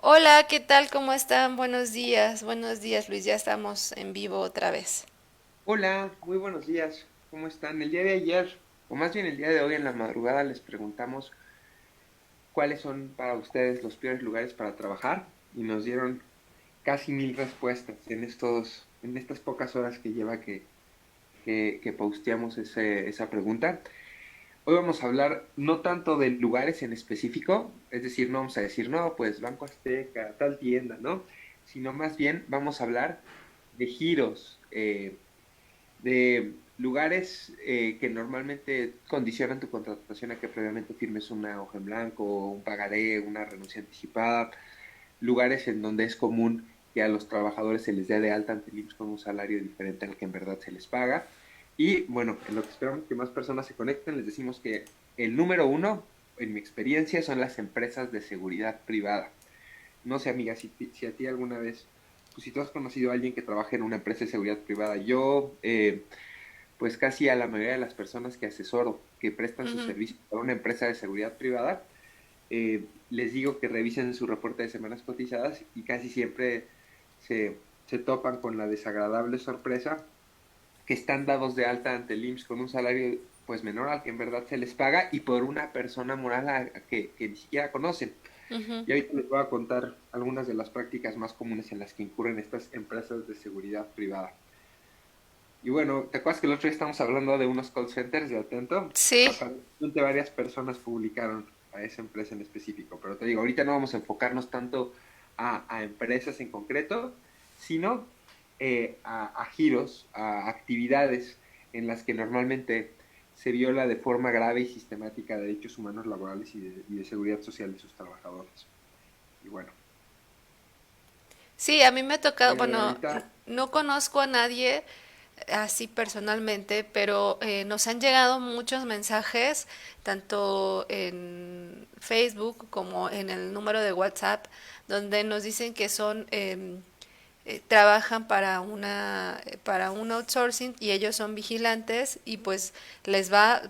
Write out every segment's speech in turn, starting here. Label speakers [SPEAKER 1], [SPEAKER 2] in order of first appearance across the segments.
[SPEAKER 1] Hola, ¿qué tal? ¿Cómo están? Buenos días, Luis. Ya estamos en vivo otra vez.
[SPEAKER 2] Hola, muy buenos días. ¿Cómo están? El día de ayer, o más bien el día de hoy en la madrugada, les preguntamos cuáles son para ustedes los peores lugares para trabajar y nos dieron casi 1000 respuestas en estas pocas horas que lleva que posteamos esa pregunta. Hoy vamos a hablar no tanto de lugares en específico, es decir, no vamos a decir, no, pues Banco Azteca, tal tienda, ¿no? Sino más bien vamos a hablar de giros, de lugares que normalmente condicionan tu contratación a que previamente firmes una hoja en blanco, un pagaré, una renuncia anticipada, lugares en donde es común que a los trabajadores se les dé de alta ante el IMSS con un salario diferente al que en verdad se les paga. Y bueno, en lo que esperamos que más personas se conecten, les decimos que el número uno, en mi experiencia, son las empresas de seguridad privada. No sé, amiga, si a ti alguna vez, pues si tú has conocido a alguien que trabaja en una empresa de seguridad privada, pues casi a la mayoría de las personas que asesoro, que prestan su
[SPEAKER 1] Ujú.
[SPEAKER 2] servicio a una empresa de seguridad privada, les digo que revisen su reporte de semanas cotizadas y casi siempre se topan con la desagradable sorpresa que están dados de alta ante el IMSS con un salario pues menor al que en verdad se les paga y por una persona moral que ni siquiera conocen. Y ahorita les voy a contar algunas de las prácticas más comunes en las que incurren estas empresas de seguridad privada. Y bueno, ¿te acuerdas que el otro día estábamos hablando de unos call centers de Atento?
[SPEAKER 1] Sí,
[SPEAKER 2] Aparentemente varias personas publicaron a esa empresa en específico, pero te digo, ahorita no vamos a enfocarnos tanto a empresas en concreto, sino a giros, a actividades en las que normalmente se viola de forma grave y sistemática derechos humanos laborales y de seguridad social de sus trabajadores. Y bueno,
[SPEAKER 1] sí, a mí me ha tocado,
[SPEAKER 2] a ver,
[SPEAKER 1] bueno,
[SPEAKER 2] ahorita,
[SPEAKER 1] no conozco a nadie así personalmente, pero nos han llegado muchos mensajes, tanto en Facebook como en el número de WhatsApp, donde nos dicen que son trabajan para un outsourcing y ellos son vigilantes y pues les va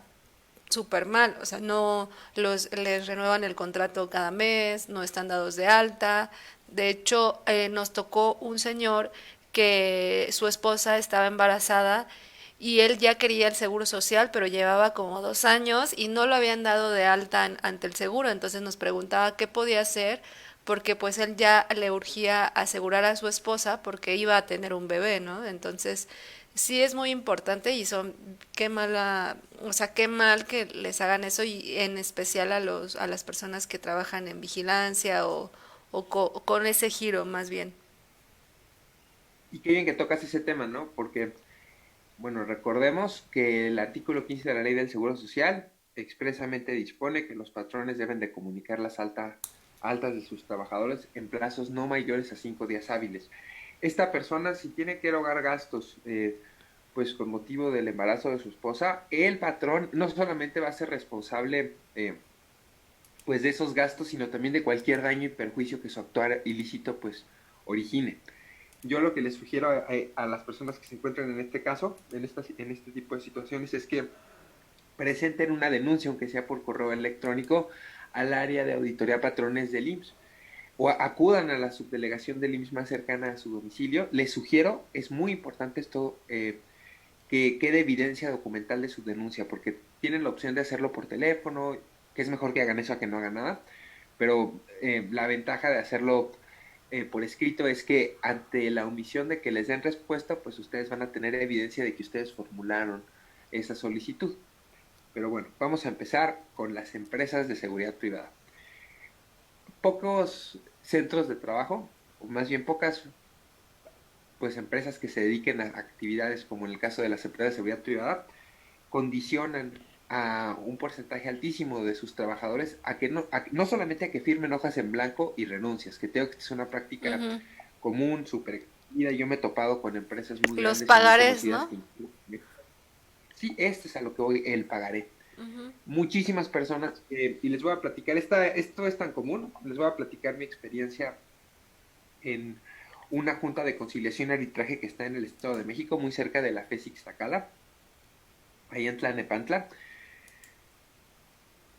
[SPEAKER 1] súper mal, o sea, no les renuevan el contrato cada mes, no están dados de alta. De hecho, nos tocó un señor que su esposa estaba embarazada y él ya quería el seguro social, pero llevaba como 2 años y no lo habían dado de alta ante el seguro. Entonces nos preguntaba qué podía hacer porque pues él ya le urgía asegurar a su esposa porque iba a tener un bebé, ¿no? Entonces sí es muy importante y son qué mala, o sea, qué mal que les hagan eso y en especial a las personas que trabajan en vigilancia o con ese giro más bien.
[SPEAKER 2] y qué bien que tocas ese tema, ¿no? Porque bueno, recordemos que el artículo 15 de la Ley del Seguro Social expresamente dispone que los patrones deben de comunicar las altas de sus trabajadores en plazos no mayores a 5 días hábiles. Esta persona, si tiene que erogar gastos, pues con motivo del embarazo de su esposa, el patrón no solamente va a ser responsable, pues de esos gastos, sino también de cualquier daño y perjuicio que su actuar ilícito, pues, origine. Yo lo que les sugiero a las personas que se encuentran en este caso, en este tipo de situaciones, es que presenten una denuncia, aunque sea por correo electrónico, al área de auditoría patrones del IMSS o acudan a la subdelegación del IMSS más cercana a su domicilio. Les sugiero, es muy importante esto, que quede evidencia documental de su denuncia, porque tienen la opción de hacerlo por teléfono, que es mejor que hagan eso a que no hagan nada, pero la ventaja de hacerlo por escrito es que ante la omisión de que les den respuesta, pues ustedes van a tener evidencia de que ustedes formularon esa solicitud. Pero bueno, vamos a empezar con las empresas de seguridad privada. Pocos centros de trabajo, o más bien pocas pues empresas que se dediquen a actividades como en el caso de las empresas de seguridad privada, condicionan a un porcentaje altísimo de sus trabajadores no solamente a que firmen hojas en blanco y renuncias, que tengo que es una práctica
[SPEAKER 1] Ujú.
[SPEAKER 2] común, súper extendida. Yo me he topado con empresas muy
[SPEAKER 1] Los
[SPEAKER 2] grandes y muy
[SPEAKER 1] pagarés,
[SPEAKER 2] conocidas
[SPEAKER 1] ¿no?
[SPEAKER 2] que sí, este es a lo que voy, el pagaré.
[SPEAKER 1] Ujú.
[SPEAKER 2] Muchísimas personas, y les voy a platicar, esto es tan común, les voy a platicar mi experiencia en una junta de conciliación y arbitraje que está en el Estado de México, muy cerca de la FES Ixtacala, ahí en Tlanepantla.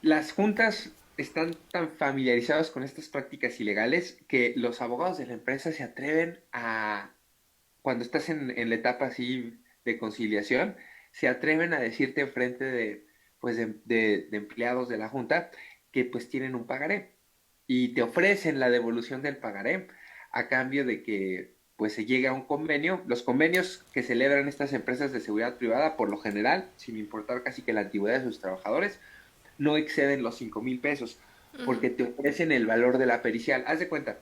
[SPEAKER 2] Las juntas están tan familiarizados con estas prácticas ilegales que los abogados de la empresa se atreven a, cuando estás en la etapa así de conciliación, se atreven a decirte enfrente de, pues de empleados de la junta que pues tienen un pagaré y te ofrecen la devolución del pagaré a cambio de que pues se llegue a un convenio. Los convenios que celebran estas empresas de seguridad privada, por lo general, sin importar casi que la antigüedad de sus trabajadores, no exceden los 5,000 pesos,
[SPEAKER 1] Ujú.
[SPEAKER 2] porque te ofrecen el valor de la pericial. Haz de cuenta,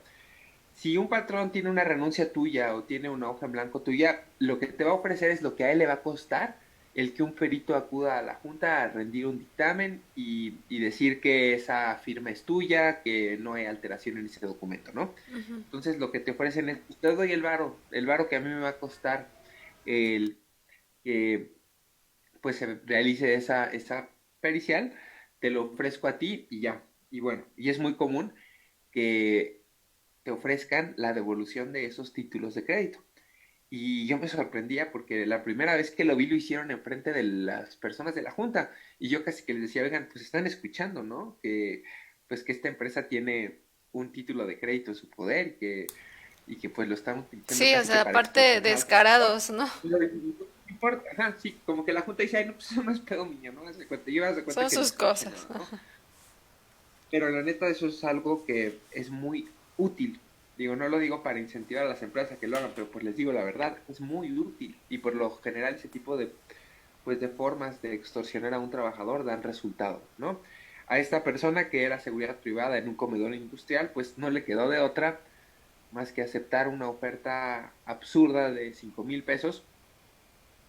[SPEAKER 2] si un patrón tiene una renuncia tuya o tiene una hoja en blanco tuya, lo que te va a ofrecer es lo que a él le va a costar el que un perito acuda a la junta a rendir un dictamen y decir que esa firma es tuya, que no hay alteración en ese documento, ¿no?
[SPEAKER 1] Ujú.
[SPEAKER 2] Entonces lo que te ofrecen es, pues, te doy el varo que a mí me va a costar el que pues se realice esa pericial, te lo ofrezco a ti y ya. Y bueno, y es muy común que te ofrezcan la devolución de esos títulos de crédito. Y yo me sorprendía porque la primera vez que lo vi lo hicieron enfrente de las personas de la junta y yo casi que les decía, oigan, pues están escuchando, ¿no? Que pues que esta empresa tiene un título de crédito en su poder y que pues lo están utilizando
[SPEAKER 1] Sí, o
[SPEAKER 2] casi que
[SPEAKER 1] sea,
[SPEAKER 2] para
[SPEAKER 1] aparte
[SPEAKER 2] extorsionar al trabajador.
[SPEAKER 1] descarados, ¿no?
[SPEAKER 2] Y yo le digo, no importa, ajá, sí, como que la junta dice, ay, no, pues eso no es pedo mío, ¿no? Haz de cuenta, yo haz de cuenta
[SPEAKER 1] Son
[SPEAKER 2] que no
[SPEAKER 1] sus
[SPEAKER 2] escuché
[SPEAKER 1] cosas.
[SPEAKER 2] nada, ¿no? Pero la neta, eso es algo que es muy útil. Digo, no lo digo para incentivar a las empresas a que lo hagan, pero pues les digo la verdad, es muy útil. Y por lo general ese tipo de, pues, de formas de extorsionar a un trabajador dan resultado, ¿no? A esta persona que era seguridad privada en un comedor industrial, pues no le quedó de otra más que aceptar una oferta absurda de 5,000 pesos,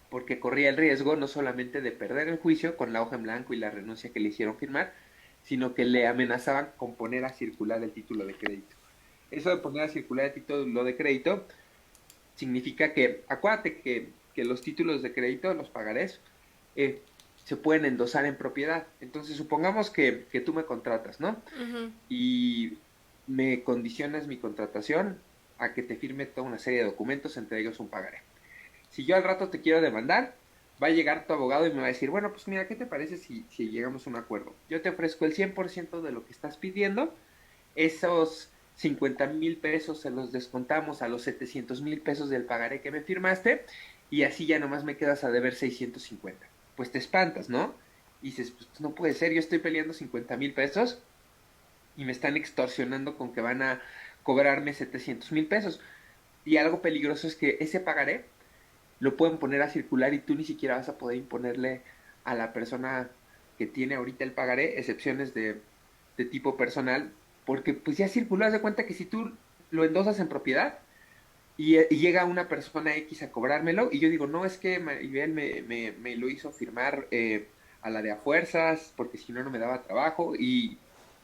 [SPEAKER 2] porque corría el riesgo no solamente de perder el juicio con la hoja en blanco y la renuncia que le hicieron firmar, sino que le amenazaban con poner a circular el título de crédito. Eso de poner a circular el título de crédito significa que, acuérdate que los títulos de crédito, los pagarés, se pueden endosar en propiedad. Entonces, supongamos que tú me contratas, ¿no?
[SPEAKER 1] Ujú.
[SPEAKER 2] Y me condicionas mi contratación a que te firme toda una serie de documentos, entre ellos un pagaré. Si yo al rato te quiero demandar, va a llegar tu abogado y me va a decir, bueno, pues mira, ¿qué te parece si llegamos a un acuerdo? Yo te ofrezco el 100% de lo que estás pidiendo, esos 50,000 pesos se los descontamos a los 700,000 pesos del pagaré que me firmaste y así ya nomás me quedas a deber 650. Pues te espantas, ¿no? Y dices, pues no puede ser, yo estoy peleando 50,000 pesos y me están extorsionando con que van a cobrarme 700,000 pesos. Y algo peligroso es que ese pagaré lo pueden poner a circular y tú ni siquiera vas a poder imponerle a la persona que tiene ahorita el pagaré excepciones de tipo personal, porque pues ya circuló, haz de cuenta que si tú lo endosas en propiedad y llega una persona X a cobrármelo y yo digo, no, es que Maribel me lo hizo firmar a la de a fuerzas porque si no, no me daba trabajo y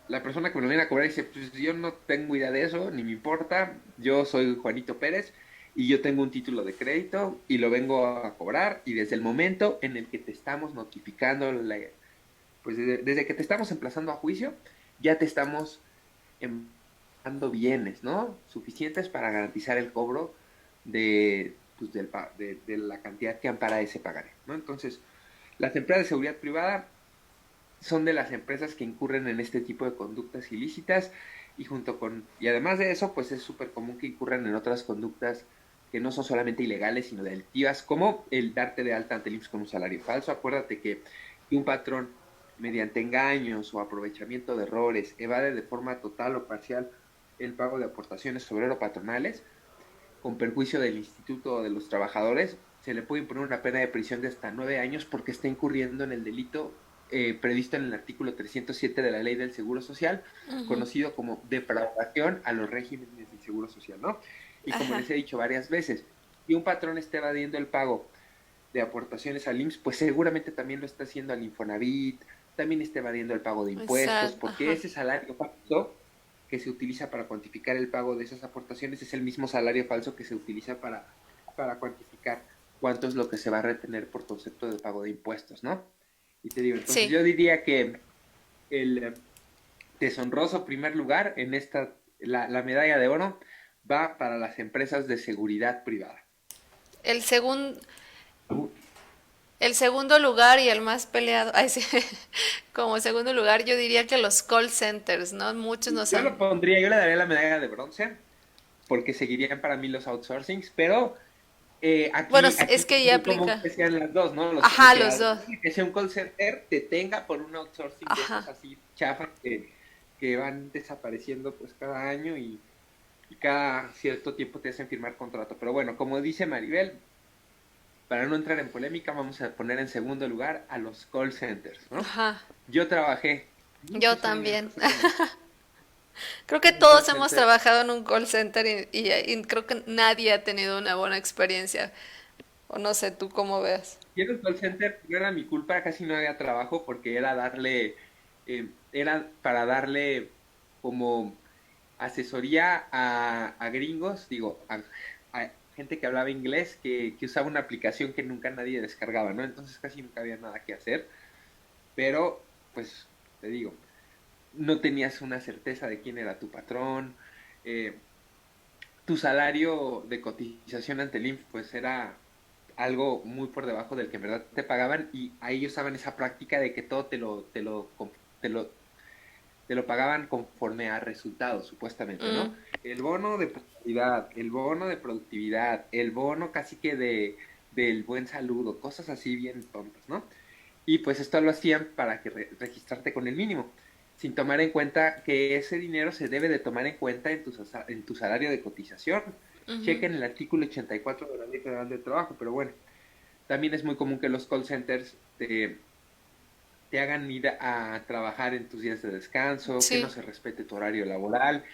[SPEAKER 2] la persona que me lo viene a cobrar dice, pues yo no tengo idea de eso, ni me importa, yo soy Juanito Pérez y yo tengo un título de crédito y lo vengo a cobrar y desde el momento en el que te estamos notificando, pues desde que te estamos emplazando a juicio, ya te estamos dando bienes, ¿no? Suficientes para garantizar el cobro pues, de la cantidad que ampara ese pagaré, ¿no? Entonces, las empresas de seguridad privada son de las empresas que incurren en este tipo de conductas ilícitas y además de eso, pues es súper común que incurran en otras conductas que no son solamente ilegales, sino delictivas, como el darte de alta ante el IMSS con un salario falso. Acuérdate que un patrón, mediante engaños o aprovechamiento de errores, evade de forma total o parcial el pago de aportaciones obrero-patronales, con perjuicio del instituto o de los trabajadores, se le puede imponer una pena de prisión de hasta 9 años porque está incurriendo en el delito previsto en el artículo 307 de la Ley del Seguro Social,
[SPEAKER 1] Ujú.
[SPEAKER 2] conocido como defraudación a los regímenes del Seguro Social, ¿no? Y como
[SPEAKER 1] Ajá.
[SPEAKER 2] les he dicho varias veces, si un patrón está evadiendo el pago de aportaciones al IMSS, pues seguramente también lo está haciendo al Infonavit, también está evadiendo el pago de impuestos,
[SPEAKER 1] Exacto.
[SPEAKER 2] porque
[SPEAKER 1] Ajá.
[SPEAKER 2] ese salario falso que se utiliza para cuantificar el pago de esas aportaciones es el mismo salario falso que se utiliza para cuantificar cuánto es lo que se va a retener por concepto de pago de impuestos, ¿no? Y te digo, entonces
[SPEAKER 1] Sí.
[SPEAKER 2] yo diría que el deshonroso primer lugar en la medalla de oro va para las empresas de seguridad privada.
[SPEAKER 1] El segundo, El segundo lugar y el más peleado, ay, sí, como segundo lugar yo diría que los call centers, ¿no? Muchos nos
[SPEAKER 2] Yo lo
[SPEAKER 1] han...
[SPEAKER 2] pondría, yo le daría la medalla de bronce, porque seguirían para mí los outsourcings, pero
[SPEAKER 1] Bueno,
[SPEAKER 2] aquí
[SPEAKER 1] es que
[SPEAKER 2] es
[SPEAKER 1] ya
[SPEAKER 2] muy común
[SPEAKER 1] aplica.
[SPEAKER 2] que sean las dos, ¿no?
[SPEAKER 1] Ajá, los
[SPEAKER 2] Que,
[SPEAKER 1] dos.
[SPEAKER 2] que sea un call center te tenga por un outsourcing de esos
[SPEAKER 1] Ajá.
[SPEAKER 2] así chafas que van desapareciendo pues cada año y cada cierto tiempo te hacen firmar contrato. Pero bueno, como dice Maribel, para no entrar en polémica, vamos a poner en segundo lugar a los call centers, ¿no?
[SPEAKER 1] Ajá.
[SPEAKER 2] Yo trabajé
[SPEAKER 1] Yo
[SPEAKER 2] muchos años,
[SPEAKER 1] también.
[SPEAKER 2] hace como
[SPEAKER 1] Creo que
[SPEAKER 2] en un call
[SPEAKER 1] todos hemos
[SPEAKER 2] center.
[SPEAKER 1] trabajado en un call center y creo que nadie ha tenido una buena experiencia. O no sé, tú cómo veas.
[SPEAKER 2] Y en el call center no era mi culpa, casi no había trabajo porque era para darle como asesoría a gringos, digo, a gente que hablaba inglés, que usaba una aplicación que nunca nadie descargaba, ¿no? Entonces casi nunca había nada que hacer, pero pues te digo, no tenías una certeza de quién era tu patrón, eh, tu salario de cotización ante el IMSS pues era algo muy por debajo del que en verdad te pagaban y ahí usaban esa práctica de que todo te lo, te lo pagaban conforme a resultados, supuestamente,
[SPEAKER 1] Mm,
[SPEAKER 2] ¿no? El bono de puntualidad, el bono de productividad, el bono casi que del buen saludo, cosas así bien tontas, ¿no? Y pues esto lo hacían para que registrarte con el mínimo, sin tomar en cuenta que ese dinero se debe de tomar en cuenta en tu salario de cotización.
[SPEAKER 1] ujú.
[SPEAKER 2] Chequen el artículo 84 de la Ley Federal del Trabajo, pero bueno, también es muy común que los call centers te hagan ir a trabajar en tus días de descanso, que no
[SPEAKER 1] Sí.
[SPEAKER 2] se respete tu horario laboral,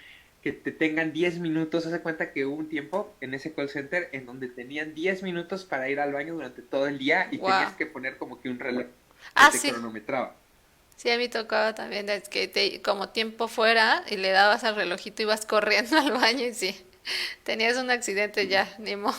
[SPEAKER 2] que te tengan 10 minutos. Haz de cuenta que hubo un tiempo en ese call center en donde tenían 10 minutos para ir al baño durante todo el día y tenías
[SPEAKER 1] Wow.
[SPEAKER 2] que poner como que un reloj que
[SPEAKER 1] Ah,
[SPEAKER 2] te
[SPEAKER 1] sí.
[SPEAKER 2] cronometraba.
[SPEAKER 1] Sí, a mí tocaba también es que como tiempo fuera y le dabas al relojito, ibas corriendo al baño y sí, tenías un accidente ya, ni modo.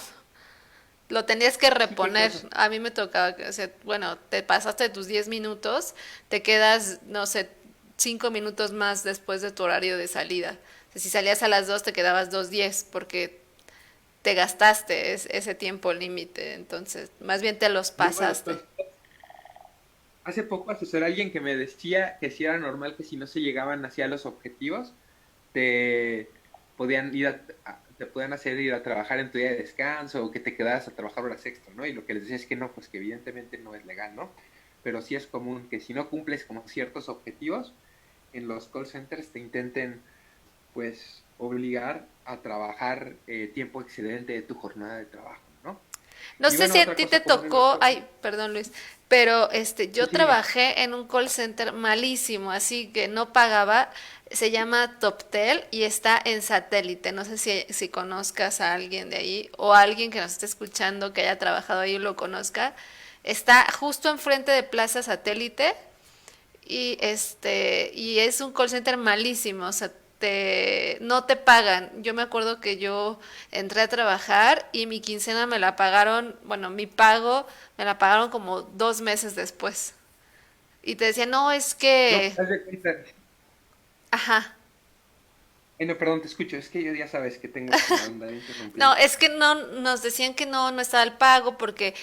[SPEAKER 1] Lo tenías que
[SPEAKER 2] Sí, qué
[SPEAKER 1] reponer.
[SPEAKER 2] cosas.
[SPEAKER 1] A mí me tocaba, o sea, bueno, te pasaste tus 10 minutos, te quedas, no sé, 5 minutos más después de tu horario de salida. O sea, si salías a las 2 te quedabas 2:10 porque te gastaste ese tiempo límite. Entonces, más bien te los
[SPEAKER 2] Yo para los
[SPEAKER 1] pasaste.
[SPEAKER 2] hace poco asesoré a alguien que me decía que si era normal que si no se llegaban hacia los objetivos, te podían te podían hacer ir a trabajar en tu día de descanso o que te quedaras a trabajar horas extra, ¿no? Y lo que les decía es que no, pues que evidentemente no es legal, ¿no? Pero sí es común que si no cumples como ciertos objetivos, en los call centers te intenten, pues, obligar a trabajar tiempo excedente de tu jornada de trabajo, ¿no?
[SPEAKER 1] No
[SPEAKER 2] Y
[SPEAKER 1] sé
[SPEAKER 2] bueno,
[SPEAKER 1] si a
[SPEAKER 2] otra
[SPEAKER 1] ti te
[SPEAKER 2] cosa común en los
[SPEAKER 1] tocó,
[SPEAKER 2] call
[SPEAKER 1] ay,
[SPEAKER 2] centers.
[SPEAKER 1] perdón Luis, pero
[SPEAKER 2] Sí,
[SPEAKER 1] yo
[SPEAKER 2] sí, dime.
[SPEAKER 1] trabajé en un call center malísimo, así que no pagaba. Se llama Toptel y está en satélite. No sé si conozcas a alguien de ahí o a alguien que nos esté escuchando que haya trabajado ahí y lo conozca. Está justo enfrente de Plaza Satélite y es un call center malísimo, o sea, no te pagan. Yo me acuerdo que yo entré a trabajar y mi quincena me la pagaron, bueno, mi pago me la pagaron como 2 meses después. Y te decía, no, es
[SPEAKER 2] No,
[SPEAKER 1] que,
[SPEAKER 2] haz de cuenta.
[SPEAKER 1] ajá,
[SPEAKER 2] No, perdón, te escucho. Es que yo ya sabes que tengo que andar
[SPEAKER 1] no,
[SPEAKER 2] interrumpiendo.
[SPEAKER 1] es que no, nos decían que no estaba el pago porque,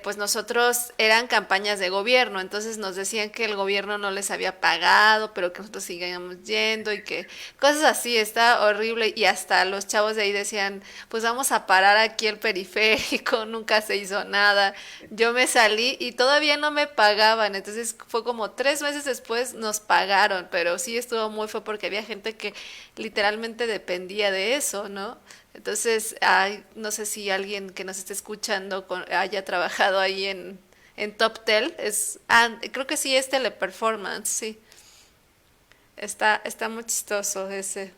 [SPEAKER 1] pues nosotros eran campañas de gobierno, entonces nos decían que el gobierno no les había pagado, pero que nosotros seguíamos yendo y que cosas así, está horrible y hasta los chavos de ahí decían, pues vamos a parar aquí el periférico, nunca se hizo nada. Yo me salí y todavía no me pagaban, entonces fue como 3 meses después nos pagaron, pero sí estuvo muy feo porque había gente que literalmente dependía de eso, ¿no? Entonces, ay, no sé si alguien que nos esté escuchando haya trabajado ahí en Toptel, creo que sí es Teleperformance, sí. Está muy chistoso ese.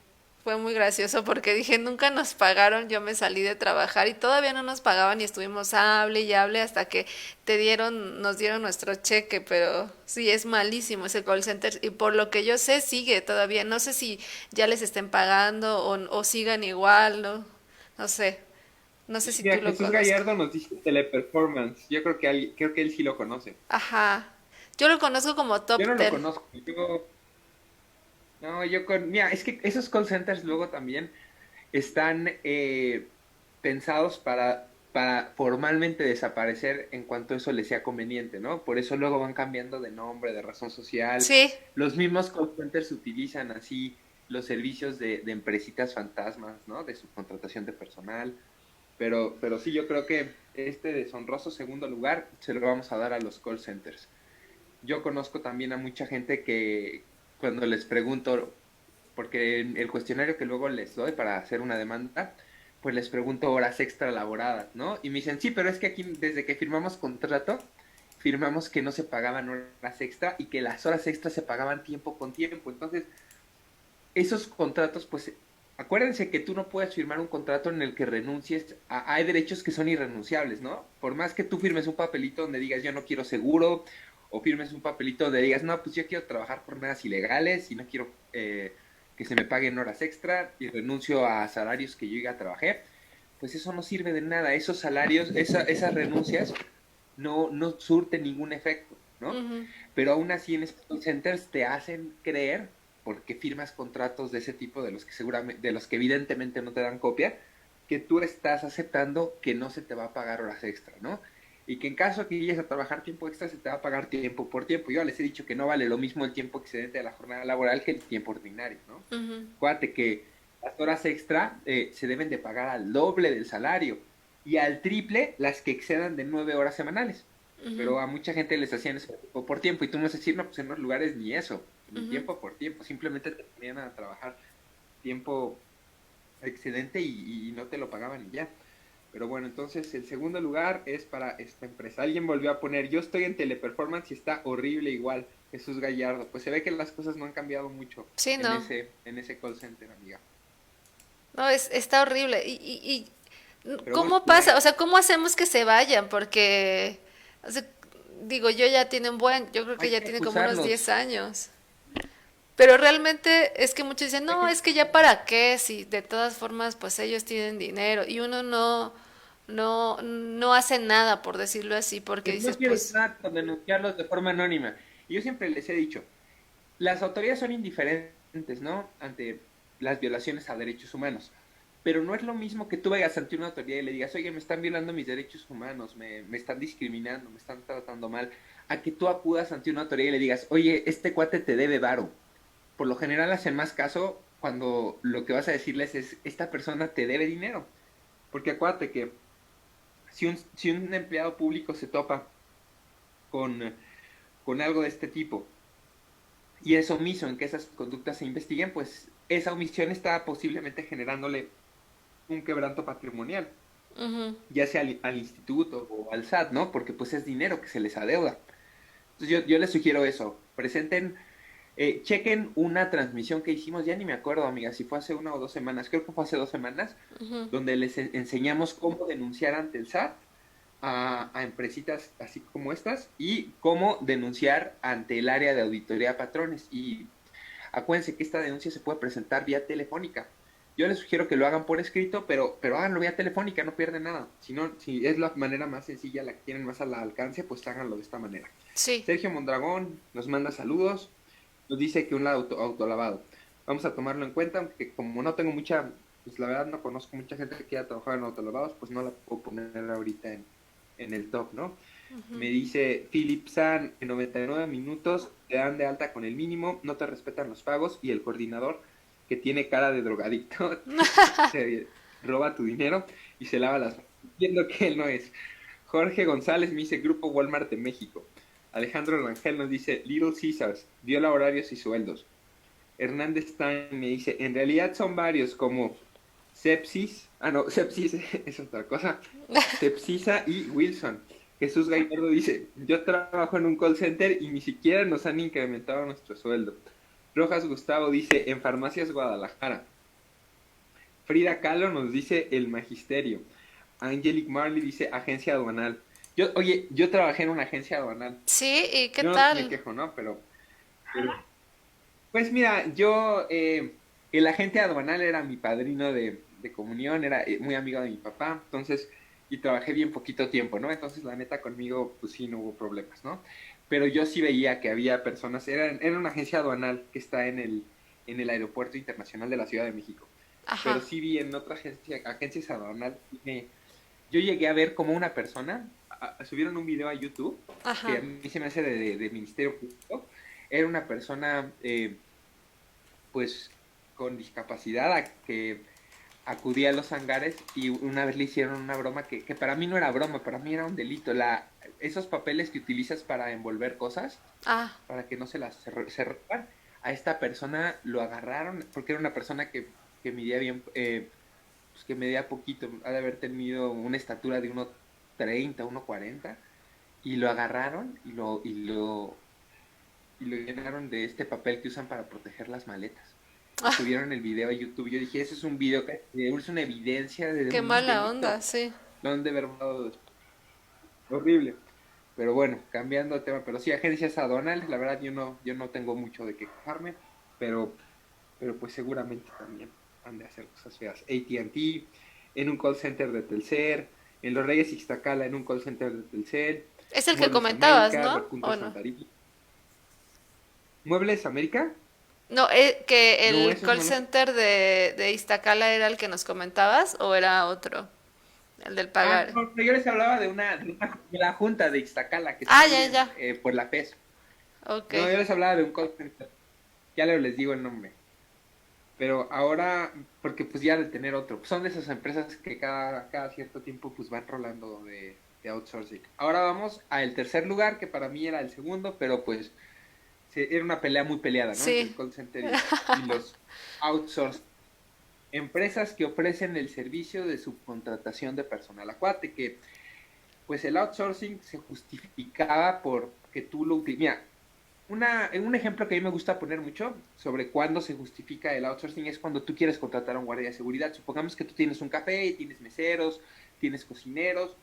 [SPEAKER 1] Fue muy gracioso porque dije, nunca nos pagaron, yo me salí de trabajar y todavía no nos pagaban y estuvimos hable y hable hasta que nos dieron nuestro cheque, pero sí es malísimo ese call center y por lo que yo sé sigue todavía, no sé si ya les estén pagando o sigan igual, no sé, no sé si
[SPEAKER 2] Mira,
[SPEAKER 1] tú lo
[SPEAKER 2] Jesús
[SPEAKER 1] conozcas.
[SPEAKER 2] Gallardo nos dice Teleperformance. Yo creo que, creo que él sí lo conoce.
[SPEAKER 1] Ajá, yo lo conozco como
[SPEAKER 2] Yo no lo
[SPEAKER 1] Toptel.
[SPEAKER 2] conozco. No, mira, es que esos call centers luego también están pensados para para formalmente desaparecer en cuanto eso les sea conveniente, ¿no? Por eso luego van cambiando de nombre, de razón social.
[SPEAKER 1] Sí,
[SPEAKER 2] Los mismos call centers utilizan así los servicios de empresitas fantasmas, ¿no? De subcontratación de personal. Pero sí, yo creo que este deshonroso segundo lugar se lo vamos a dar a los call centers. Yo conozco también a mucha gente que cuando les pregunto, porque en el cuestionario que luego les doy para hacer una demanda, pues les pregunto horas extra laboradas, ¿no? Y me dicen, sí, pero es que aquí desde que firmamos contrato, firmamos que no se pagaban horas extra y que las horas extras se pagaban tiempo con tiempo. Entonces, esos contratos, pues, acuérdense que tú no puedes firmar un contrato en el que renuncies hay derechos que son irrenunciables, ¿no? Por más que tú firmes un papelito donde digas yo no quiero seguro, o firmes un papelito donde digas, no, pues yo quiero trabajar por jornadas ilegales y no quiero que se me paguen horas extra y renuncio a salarios que yo ya trabajé, pues eso no sirve de nada. Esos salarios, esas renuncias no surten ningún efecto, ¿no?
[SPEAKER 1] ujú,
[SPEAKER 2] Pero aún así en estos centers te hacen creer, porque firmas contratos de ese tipo, de los que seguramente, de los que evidentemente no te dan copia, que tú estás aceptando que no se te va a pagar horas extra, ¿no? Y que en caso que llegues a trabajar tiempo extra, se te va a pagar tiempo por tiempo. Yo les he dicho que no vale lo mismo el tiempo excedente de la jornada laboral que el tiempo ordinario, ¿no?
[SPEAKER 1] ujú,
[SPEAKER 2] Acuérdate que las horas extra se deben de pagar al doble del salario y al triple las que excedan de 9 horas semanales.
[SPEAKER 1] ujú,
[SPEAKER 2] Pero a mucha gente les hacían eso tiempo por tiempo y tú me vas a decir, no, pues en los lugares ni eso, ni
[SPEAKER 1] ujú.
[SPEAKER 2] tiempo por tiempo, simplemente te ponían a trabajar tiempo excedente y no te lo pagaban y ya. Pero bueno, entonces el segundo lugar es para esta empresa. Alguien volvió a poner, yo estoy en Teleperformance y está horrible igual, Jesús Gallardo. Pues se ve que las cosas no han cambiado mucho
[SPEAKER 1] Sí, no.
[SPEAKER 2] en ese call center, amiga.
[SPEAKER 1] No, está horrible.
[SPEAKER 2] Pero bueno,
[SPEAKER 1] ¿Cómo
[SPEAKER 2] pues
[SPEAKER 1] pasa? O sea, ¿cómo hacemos que se vayan? Porque, o sea, digo, yo ya tiene un buen, yo creo que
[SPEAKER 2] hay
[SPEAKER 1] ya
[SPEAKER 2] que
[SPEAKER 1] tiene como unos
[SPEAKER 2] acusarlos,
[SPEAKER 1] 10 años. Pero realmente es que muchos dicen,
[SPEAKER 2] hay
[SPEAKER 1] no,
[SPEAKER 2] que,
[SPEAKER 1] es que ya para qué, si de todas formas, pues ellos tienen dinero. Y uno no hace nada, por decirlo así, porque
[SPEAKER 2] pues no
[SPEAKER 1] dices,
[SPEAKER 2] quieres
[SPEAKER 1] pues,
[SPEAKER 2] nada con denunciarlos de forma anónima. Y yo siempre les he dicho, las autoridades son indiferentes, ¿no? Ante las violaciones a derechos humanos. Pero no es lo mismo que tú vayas ante una autoridad y le digas, oye, me están violando mis derechos humanos, me están discriminando, me están tratando mal, a que tú acudas ante una autoridad y le digas, oye, este cuate te debe varo. Por lo general hacen más caso cuando lo que vas a decirles es, esta persona te debe dinero. Porque acuérdate que si un empleado público se topa con, con algo de este tipo y es omiso en que esas conductas se investiguen, pues esa omisión está posiblemente generándole un quebranto patrimonial,
[SPEAKER 1] ujú,
[SPEAKER 2] ya sea al instituto o al SAT, ¿no? Porque pues es dinero que se les adeuda. Entonces yo les sugiero eso, presenten, chequen una transmisión que hicimos, ya ni me acuerdo, amiga, si fue hace 1 o 2 semanas, creo que fue hace 2 semanas,
[SPEAKER 1] ujú.
[SPEAKER 2] donde les enseñamos cómo denunciar ante el SAT a empresitas así como estas y cómo denunciar ante el área de auditoría patrones. Y acuérdense que esta denuncia se puede presentar vía telefónica. Yo les sugiero que lo hagan por escrito, pero háganlo vía telefónica, no pierden nada. Si no, si es la manera más sencilla, la que tienen más al alcance, pues háganlo de esta manera.
[SPEAKER 1] Sí.
[SPEAKER 2] Sergio Mondragón nos manda saludos, nos dice que un autolavado. Vamos a tomarlo en cuenta, aunque como no tengo mucha, pues la verdad no conozco mucha gente que quiera trabajar en autolavados, pues no la puedo poner ahorita en el top, ¿no? Me dice Philip San, en 99 minutos te dan de alta con el mínimo, no te respetan los pagos y el coordinador, que tiene cara de drogadicto, te roba tu dinero y se lava las manos, viendo que él no es. Jorge González me dice Grupo Walmart de México. Alejandro Rangel nos dice Little Caesars, viola horarios y sueldos. Hernández Stein me dice, en realidad son varios como Sepsis, no, Sepsis es otra cosa, Sepsisa y Wilson. Jesús Gallardo dice, yo trabajo en un call center y ni siquiera nos han incrementado nuestro sueldo. Rojas Gustavo dice, en Farmacias Guadalajara. Frida Kahlo nos dice, el magisterio. Angelic Marley dice, agencia aduanal. Oye, yo trabajé en una agencia aduanal.
[SPEAKER 1] Sí, ¿y qué
[SPEAKER 2] Yo no me
[SPEAKER 1] tal?
[SPEAKER 2] quejo, ¿no? Pero pues mira, el agente aduanal era mi padrino de comunión, era muy amigo de mi papá, entonces, y trabajé bien poquito tiempo, ¿no? Entonces, la neta, conmigo, pues sí, no hubo problemas, ¿no? Pero yo sí veía que había personas, era una agencia aduanal que está en el Aeropuerto Internacional de la Ciudad de México, pero
[SPEAKER 1] Ajá.
[SPEAKER 2] sí vi en otra agencias aduanal, yo llegué a ver como una persona, subieron un video a YouTube, que a
[SPEAKER 1] Ajá.
[SPEAKER 2] mí se me hace de Ministerio Público, era una persona, pues, con discapacidad, que acudía a los hangares y una vez le hicieron una broma que para mí no era broma, para mí era un delito. Esos papeles que utilizas para envolver cosas,
[SPEAKER 1] Ah,
[SPEAKER 2] para que no se roban, a esta persona lo agarraron, porque era una persona que medía bien, pues que medía poquito, ha de haber tenido una estatura de 1,30, 1,40, y lo agarraron y lo llenaron de este papel que usan para proteger las maletas. Y subieron el video a YouTube. Yo dije, ese es un video que es una evidencia de
[SPEAKER 1] qué
[SPEAKER 2] un
[SPEAKER 1] mala onda,
[SPEAKER 2] delito.
[SPEAKER 1] sí.
[SPEAKER 2] Lo han de haber mandado horrible. Pero bueno, cambiando de tema, pero sí, agencias aduanales, la verdad yo no tengo mucho de qué quejarme, pero, pero pues seguramente también han de hacer cosas feas. AT&T, en un call center de Telcel, en Los Reyes Ixtacala, en un call center de Telcel,
[SPEAKER 1] Es el que
[SPEAKER 2] Muebles
[SPEAKER 1] comentabas,
[SPEAKER 2] América,
[SPEAKER 1] ¿no?
[SPEAKER 2] Repunto
[SPEAKER 1] ¿O no?
[SPEAKER 2] Santarí. ¿Muebles América?
[SPEAKER 1] No, que
[SPEAKER 2] No,
[SPEAKER 1] el
[SPEAKER 2] esos
[SPEAKER 1] call
[SPEAKER 2] no los...
[SPEAKER 1] center de Iztacala era el que nos comentabas o era otro, el del
[SPEAKER 2] Ah,
[SPEAKER 1] pagar.
[SPEAKER 2] no, pero yo les hablaba de la junta de Ixtacala, que está
[SPEAKER 1] Ah,
[SPEAKER 2] ahí
[SPEAKER 1] ya, ya.
[SPEAKER 2] por la FES.
[SPEAKER 1] Ok.
[SPEAKER 2] No, yo les hablaba de un call center. Ya les digo el nombre. Pero ahora, porque pues ya de tener otro, son de esas empresas que cada cierto tiempo pues van rolando de outsourcing. Ahora vamos al tercer lugar, que para mí era el segundo, pero pues era una pelea muy peleada, ¿no? Entre el
[SPEAKER 1] Sí.
[SPEAKER 2] call center y los outsourcing. Empresas que ofrecen el servicio de subcontratación de personal. Acuérdate que pues el outsourcing se justificaba por que tú lo utilizas. Mira, un ejemplo que a mí me gusta poner mucho sobre cuándo se justifica el outsourcing es cuando tú quieres contratar a un guardia de seguridad. Supongamos que tú tienes un café y tienes meseros, tienes cocineros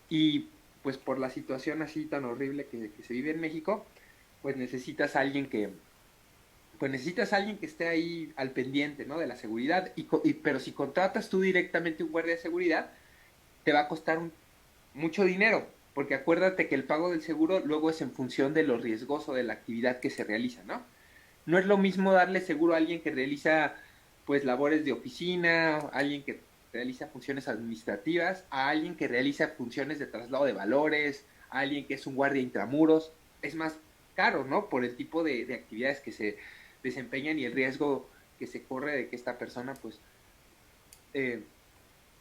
[SPEAKER 2] y pues por la situación así tan horrible que se vive en México, pues necesitas a alguien que esté ahí al pendiente, ¿no? De la seguridad. Pero si contratas tú directamente un guardia de seguridad, te va a costar mucho dinero, porque acuérdate que el pago del seguro luego es en función de lo riesgoso de la actividad que se realiza, ¿no? No es lo mismo darle seguro a alguien que realiza pues labores de oficina, a alguien que realiza funciones administrativas, a alguien que realiza funciones de traslado de valores, a alguien que es un guardia intramuros. Es más caro, ¿no? Por el tipo de actividades que se desempeñan y el riesgo que se corre de que esta persona eh,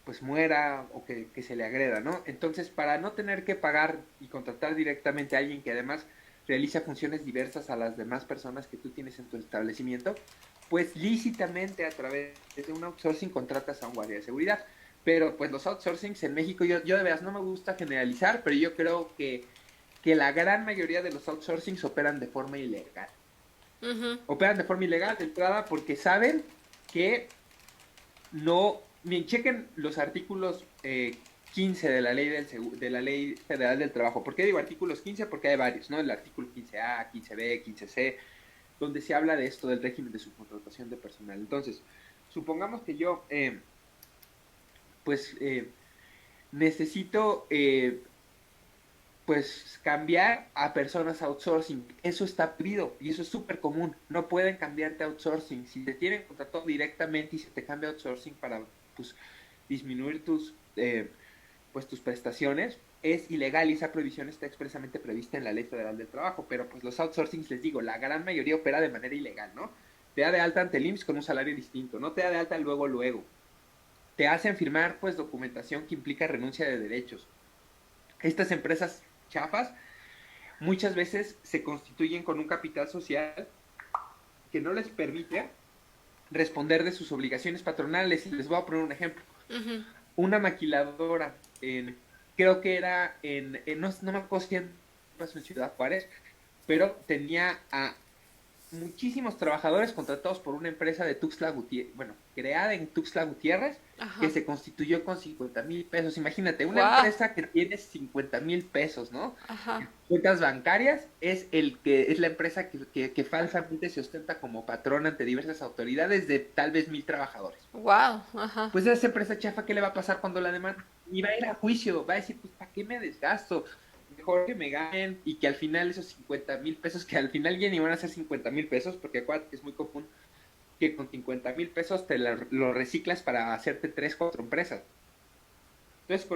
[SPEAKER 2] pues muera o que se le agreda, ¿no? Entonces, para no tener que pagar y contratar directamente a alguien que además realiza funciones diversas a las demás personas que tú tienes en tu establecimiento, pues lícitamente a través de un outsourcing contratas a un guardia de seguridad. Pero pues los outsourcings en México, yo de veras no me gusta generalizar, pero yo creo que la gran mayoría de los outsourcings operan de forma ilegal.
[SPEAKER 1] Ujú.
[SPEAKER 2] Operan de forma ilegal de entrada porque saben que no, bien, chequen los artículos 15 de la de la ley federal del trabajo. ¿Por qué digo artículos 15? Porque hay varios, ¿no? El artículo 15A, 15B, 15C, donde se habla de esto del régimen de subcontratación de personal. Entonces, supongamos que yo, pues, necesito, pues, cambiar a personas a outsourcing. Eso está prohibido y eso es súper común. No pueden cambiarte a outsourcing. Si te tienen contratado directamente y se te cambia a outsourcing para, pues, disminuir pues tus prestaciones, es ilegal y esa prohibición está expresamente prevista en la Ley Federal del Trabajo, pero pues los outsourcings, les digo, la gran mayoría opera de manera ilegal, ¿no? Te da de alta ante el IMSS con un salario distinto, no te da de alta luego, luego. Te hacen firmar pues documentación que implica renuncia de derechos. Estas empresas chafas muchas veces se constituyen con un capital social que no les permite responder de sus obligaciones patronales. Y les voy a poner un ejemplo. Una maquiladora creo que era no me acuerdo si en Ciudad Juárez, pero tenía a muchísimos trabajadores contratados por una empresa de Tuxtla Gutiérrez, bueno, creada en Tuxtla Gutiérrez, que
[SPEAKER 1] Ajá.
[SPEAKER 2] se constituyó con 50,000 pesos. Imagínate, una
[SPEAKER 1] Wow.
[SPEAKER 2] empresa que tiene 50,000 pesos, ¿no?
[SPEAKER 1] Ajá.
[SPEAKER 2] En cuentas bancarias, es la empresa que falsamente se ostenta como patrón ante diversas autoridades de tal vez 1,000 trabajadores.
[SPEAKER 1] Wow. Ajá.
[SPEAKER 2] Pues a esa empresa chafa, ¿qué le va a pasar cuando la demanda? Y va a ir a juicio, va a decir, pues, ¿para qué me desgasto? Mejor que me ganen y que al final esos 50,000 pesos, que al final ya ni van a ser 50,000 pesos, porque acuérdate que es muy común que con 50,000 pesos lo reciclas para hacerte 3, 4 empresas. Entonces,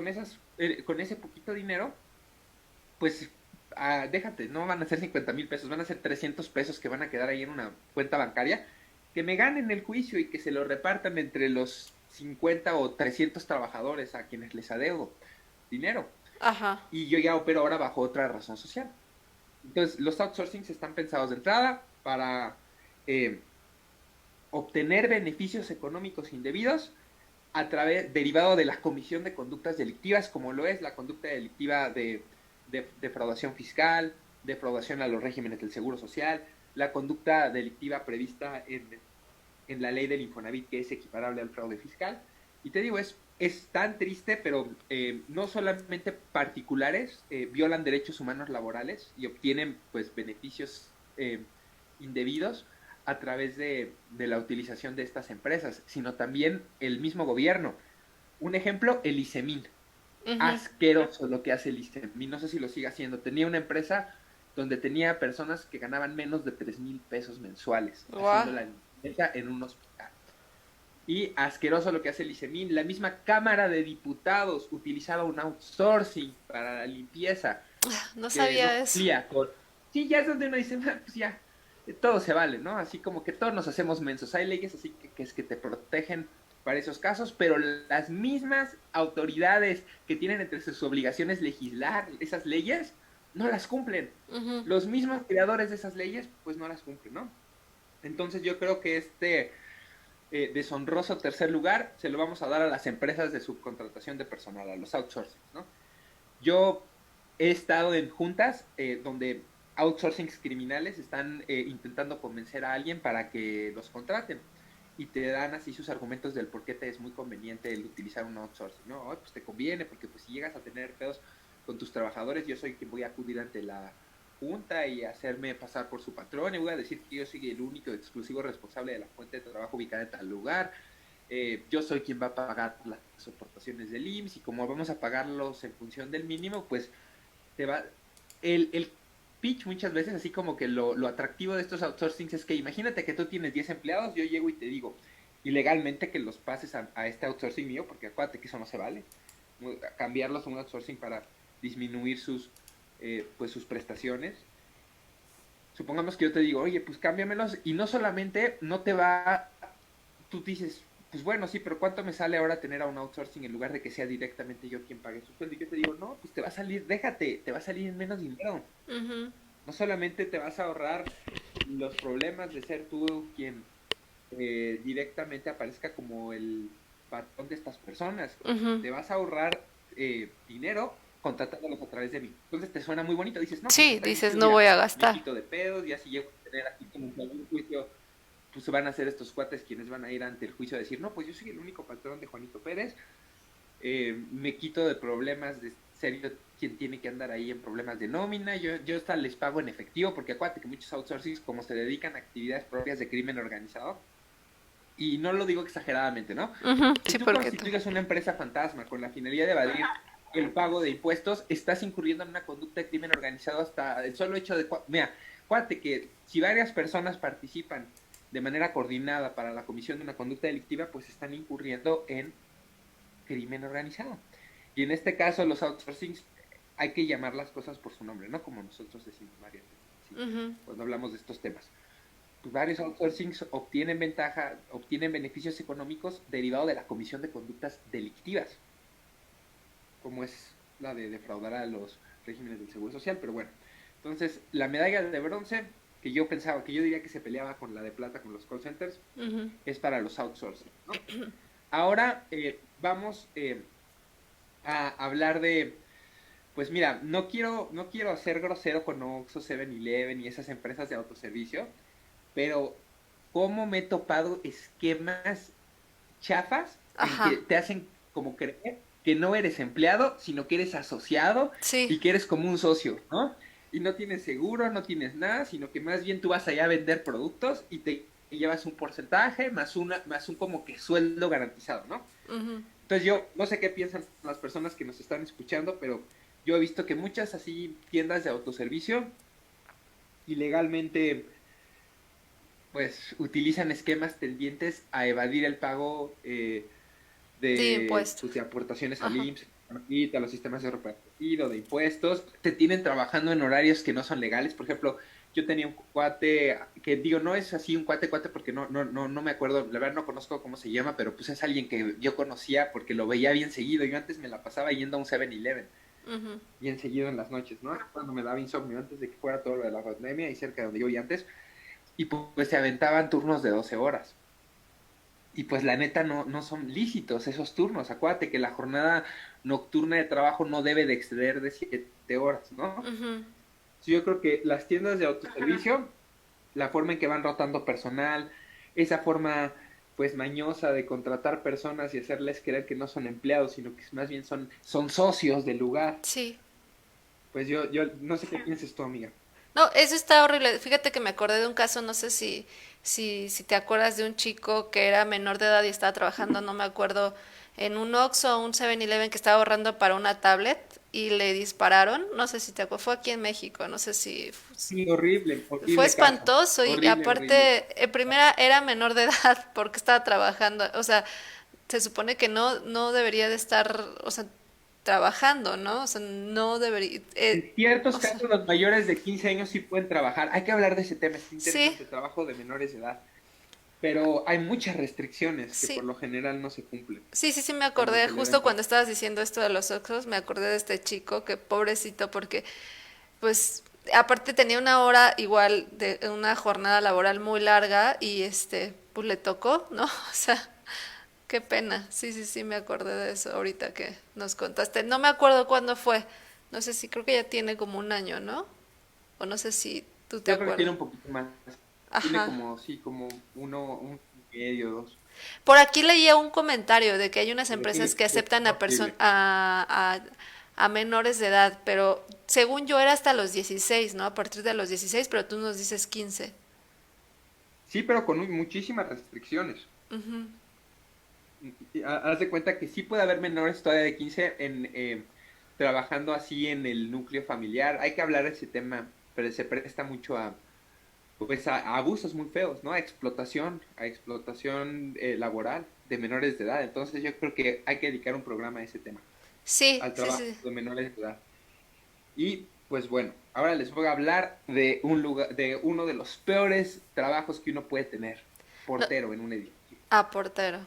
[SPEAKER 2] con ese poquito dinero, pues déjate, no van a ser 50,000 pesos, van a ser 300 pesos que van a quedar ahí en una cuenta bancaria, que me ganen el juicio y que se lo repartan entre los 50 o 300 trabajadores a quienes les adeudo dinero.
[SPEAKER 1] Ajá.
[SPEAKER 2] Y yo ya opero ahora bajo otra razón social. Entonces, los outsourcings están pensados de entrada para eh, obtener beneficios económicos indebidos derivado de la comisión de conductas delictivas, como lo es la conducta delictiva de defraudación fiscal, defraudación a los regímenes del Seguro Social, la conducta delictiva prevista en la ley del Infonavit, que es equiparable al fraude fiscal. Y te digo, es tan triste, pero no solamente particulares violan derechos humanos laborales y obtienen pues beneficios indebidos a través de la utilización de estas empresas, sino también el mismo gobierno. Un ejemplo, el ISEMIN.
[SPEAKER 1] Ujú.
[SPEAKER 2] Asqueroso lo que hace el ISEMIN, no sé si lo sigue haciendo. Tenía una empresa donde tenía personas que ganaban menos de 3,000 pesos mensuales
[SPEAKER 1] Guau.
[SPEAKER 2] haciendo la limpieza en un hospital. Y asqueroso lo que hace el ISEMIN. La misma Cámara de Diputados utilizaba un outsourcing para la limpieza
[SPEAKER 1] No
[SPEAKER 2] que no
[SPEAKER 1] sabía eso.
[SPEAKER 2] cumplía con... Sí, ya es donde uno dice, "Ah, pues ya, todo se vale, ¿no? Así como que todos nos hacemos mensos. Hay leyes así que es que te protegen para esos casos, pero las mismas autoridades que tienen entre sus obligaciones legislar esas leyes, no las cumplen.
[SPEAKER 1] Ujú.
[SPEAKER 2] Los mismos creadores de esas leyes, pues no las cumplen, ¿no? Entonces yo creo que este deshonroso tercer lugar se lo vamos a dar a las empresas de subcontratación de personal, a los outsourcing, ¿no? Yo he estado en juntas donde outsourcings criminales están intentando convencer a alguien para que los contraten y te dan así sus argumentos del por qué te es muy conveniente el utilizar un outsourcing, ¿no? Oh, pues te conviene porque pues si llegas a tener pedos con tus trabajadores, yo soy quien voy a acudir ante la junta y hacerme pasar por su patrón y voy a decir que yo soy el único y exclusivo responsable de la fuente de trabajo ubicada en tal lugar. Yo soy quien va a pagar las aportaciones del IMSS y como vamos a pagarlos en función del mínimo, pues te va... El pitch muchas veces, así como que lo atractivo de estos outsourcings es que imagínate que tú tienes 10 empleados, yo llego y te digo ilegalmente que los pases a este outsourcing mío, porque acuérdate que eso no se vale, cambiarlos a un outsourcing para disminuir pues sus prestaciones. Supongamos que yo te digo, oye, pues cámbiamelos y no solamente no te va, tú dices, pues bueno, sí, pero ¿cuánto me sale ahora tener a un outsourcing en lugar de que sea directamente yo quien pague su sueldo? Y yo te digo, no, pues te va a salir, déjate, te va a salir en menos dinero.
[SPEAKER 1] Ujú.
[SPEAKER 2] No solamente te vas a ahorrar los problemas de ser tú quien directamente aparezca como el patrón de estas personas,
[SPEAKER 1] Ujú.
[SPEAKER 2] te vas a ahorrar dinero contratándolos a través de mí. Entonces te suena muy bonito, dices, no, pues
[SPEAKER 1] Sí,
[SPEAKER 2] está bien
[SPEAKER 1] dices,
[SPEAKER 2] chido,
[SPEAKER 1] no
[SPEAKER 2] mira,
[SPEAKER 1] voy a
[SPEAKER 2] me
[SPEAKER 1] gastar.
[SPEAKER 2] quito de pedos, ya si llego a tener aquí como que algún juicio, pues van a ser estos cuates quienes van a ir ante el juicio a decir, no, pues yo soy el único patrón de Juanito Pérez, me quito de problemas de ser yo quien tiene que andar ahí en problemas de nómina, yo hasta les pago en efectivo, porque acuérdate que muchos outsourcings, como se dedican a actividades propias de crimen organizado, y no lo digo exageradamente, ¿no?
[SPEAKER 1] Ujú.
[SPEAKER 2] Si
[SPEAKER 1] Sí,
[SPEAKER 2] tú
[SPEAKER 1] porque
[SPEAKER 2] constituyes una empresa fantasma con la finalidad de evadir el pago de impuestos, estás incurriendo en una conducta de crimen organizado hasta el solo hecho de... Mira, acuérdate que si varias personas participan de manera coordinada para la comisión de una conducta delictiva, pues están incurriendo en crimen organizado. Y en este caso, los outsourcings, hay que llamar las cosas por su nombre, ¿no? Como nosotros decimos, María, sí,
[SPEAKER 1] ujú.
[SPEAKER 2] cuando hablamos de estos temas. Pues varios outsourcings obtienen ventaja, obtienen beneficios económicos derivados de la comisión de conductas delictivas, como es la de defraudar a los regímenes del Seguro Social, pero bueno. Entonces, la medalla de bronce, que yo pensaba, que yo diría que se peleaba con la de plata con los call centers,
[SPEAKER 1] Ujú.
[SPEAKER 2] es para los outsourcing, ¿no? Ahora vamos a hablar de, pues mira, no quiero ser grosero con Oxxo, 7-Eleven y esas empresas de autoservicio, pero cómo me he topado esquemas chafas en que
[SPEAKER 1] Ajá.
[SPEAKER 2] te hacen como creer que no eres empleado, sino que eres asociado
[SPEAKER 1] Sí.
[SPEAKER 2] y que eres como un socio, ¿no? Y no tienes seguro, no tienes nada, sino que más bien tú vas allá a vender productos y te llevas un porcentaje más un como que sueldo garantizado, ¿no?
[SPEAKER 1] Ujú.
[SPEAKER 2] Entonces yo no sé qué piensan las personas que nos están escuchando, pero yo he visto que muchas así tiendas de autoservicio ilegalmente pues utilizan esquemas tendientes a evadir el pago
[SPEAKER 1] De
[SPEAKER 2] de,
[SPEAKER 1] impuestos.
[SPEAKER 2] pues, de aportaciones al
[SPEAKER 1] Ajá.
[SPEAKER 2] IMSS. ahorita los sistemas de repartido, de impuestos, te tienen trabajando en horarios que no son legales. Por ejemplo, yo tenía un cuate que digo, no es así un cuate porque no me acuerdo, la verdad no conozco cómo se llama, pero pues es alguien que yo conocía porque lo veía bien seguido. Yo antes me la pasaba yendo a un 7-Eleven
[SPEAKER 1] Ujú.
[SPEAKER 2] bien seguido en las noches, ¿no? Cuando me daba insomnio antes de que fuera todo lo de la pandemia y cerca de donde yo vivía antes, y pues se aventaban turnos de 12 horas. Y pues la neta no son lícitos esos turnos. Acuérdate que la jornada nocturna de trabajo no debe de exceder de 7 horas, ¿no?
[SPEAKER 1] Ujú.
[SPEAKER 2] Sí, yo creo que las tiendas de autoservicio, la forma en que van rotando personal, esa forma pues mañosa de contratar personas y hacerles creer que no son empleados, sino que más bien son socios del lugar.
[SPEAKER 1] Sí.
[SPEAKER 2] Pues yo no sé qué pienses tú, amiga.
[SPEAKER 1] No, eso está horrible. Fíjate que me acordé de un caso, no sé si te acuerdas de un chico que era menor de edad y estaba trabajando, no me acuerdo, en un Oxxo o un 7-Eleven que estaba ahorrando para una tablet y le dispararon. No sé si te acuerdas, fue aquí en México, no sé si
[SPEAKER 2] Sí, horrible,
[SPEAKER 1] fue
[SPEAKER 2] horrible caso.
[SPEAKER 1] espantoso y
[SPEAKER 2] Horrible, horrible.
[SPEAKER 1] aparte, en primera era menor de edad porque estaba trabajando, o sea, se supone que no debería de estar, o sea, trabajando, ¿no? O sea, no debería,
[SPEAKER 2] En ciertos
[SPEAKER 1] o sea,
[SPEAKER 2] casos, los mayores de 15 años sí pueden trabajar. Hay que hablar de ese tema, es
[SPEAKER 1] sí,
[SPEAKER 2] interesante, trabajo de menores de edad. Pero hay muchas restricciones que por
[SPEAKER 1] sí,
[SPEAKER 2] lo general no se cumplen
[SPEAKER 1] sí me
[SPEAKER 2] cuando
[SPEAKER 1] acordé,
[SPEAKER 2] se le
[SPEAKER 1] justo
[SPEAKER 2] ven.
[SPEAKER 1] cuando estabas diciendo esto de los Oxxos, me acordé de este chico que pobrecito porque, pues, aparte tenía una hora igual de una jornada laboral muy larga y pues le tocó, ¿no? O sea, qué pena. Sí, me acordé de eso ahorita que nos contaste. No me acuerdo cuándo fue. No sé si creo que ya tiene como un año, ¿no? O no sé si tú te
[SPEAKER 2] Yo creo que
[SPEAKER 1] acuerdas.
[SPEAKER 2] tiene un poquito más. Tiene
[SPEAKER 1] Ajá.
[SPEAKER 2] como, sí, como un y medio, dos.
[SPEAKER 1] Por aquí leía un comentario de que hay unas
[SPEAKER 2] Pero
[SPEAKER 1] empresas
[SPEAKER 2] sí,
[SPEAKER 1] que
[SPEAKER 2] es
[SPEAKER 1] aceptan
[SPEAKER 2] horrible.
[SPEAKER 1] a menores de edad, pero según yo era hasta los 16, ¿no? A partir de los 16, pero tú nos dices 15.
[SPEAKER 2] Sí, pero con muchísimas restricciones. Haz de cuenta que sí puede haber menores todavía de 15 trabajando así en el núcleo familiar. Hay que hablar de ese tema, pero se presta mucho pues a abusos muy feos, ¿no? A explotación laboral de menores de edad. Entonces yo creo que hay que dedicar un programa a ese tema,
[SPEAKER 1] Sí,
[SPEAKER 2] al
[SPEAKER 1] sí,
[SPEAKER 2] trabajo
[SPEAKER 1] sí.
[SPEAKER 2] de menores de edad. Y pues bueno, ahora les voy a hablar de un lugar, de uno de los peores trabajos que uno puede tener,
[SPEAKER 1] No,
[SPEAKER 2] portero en un edificio.
[SPEAKER 1] portero.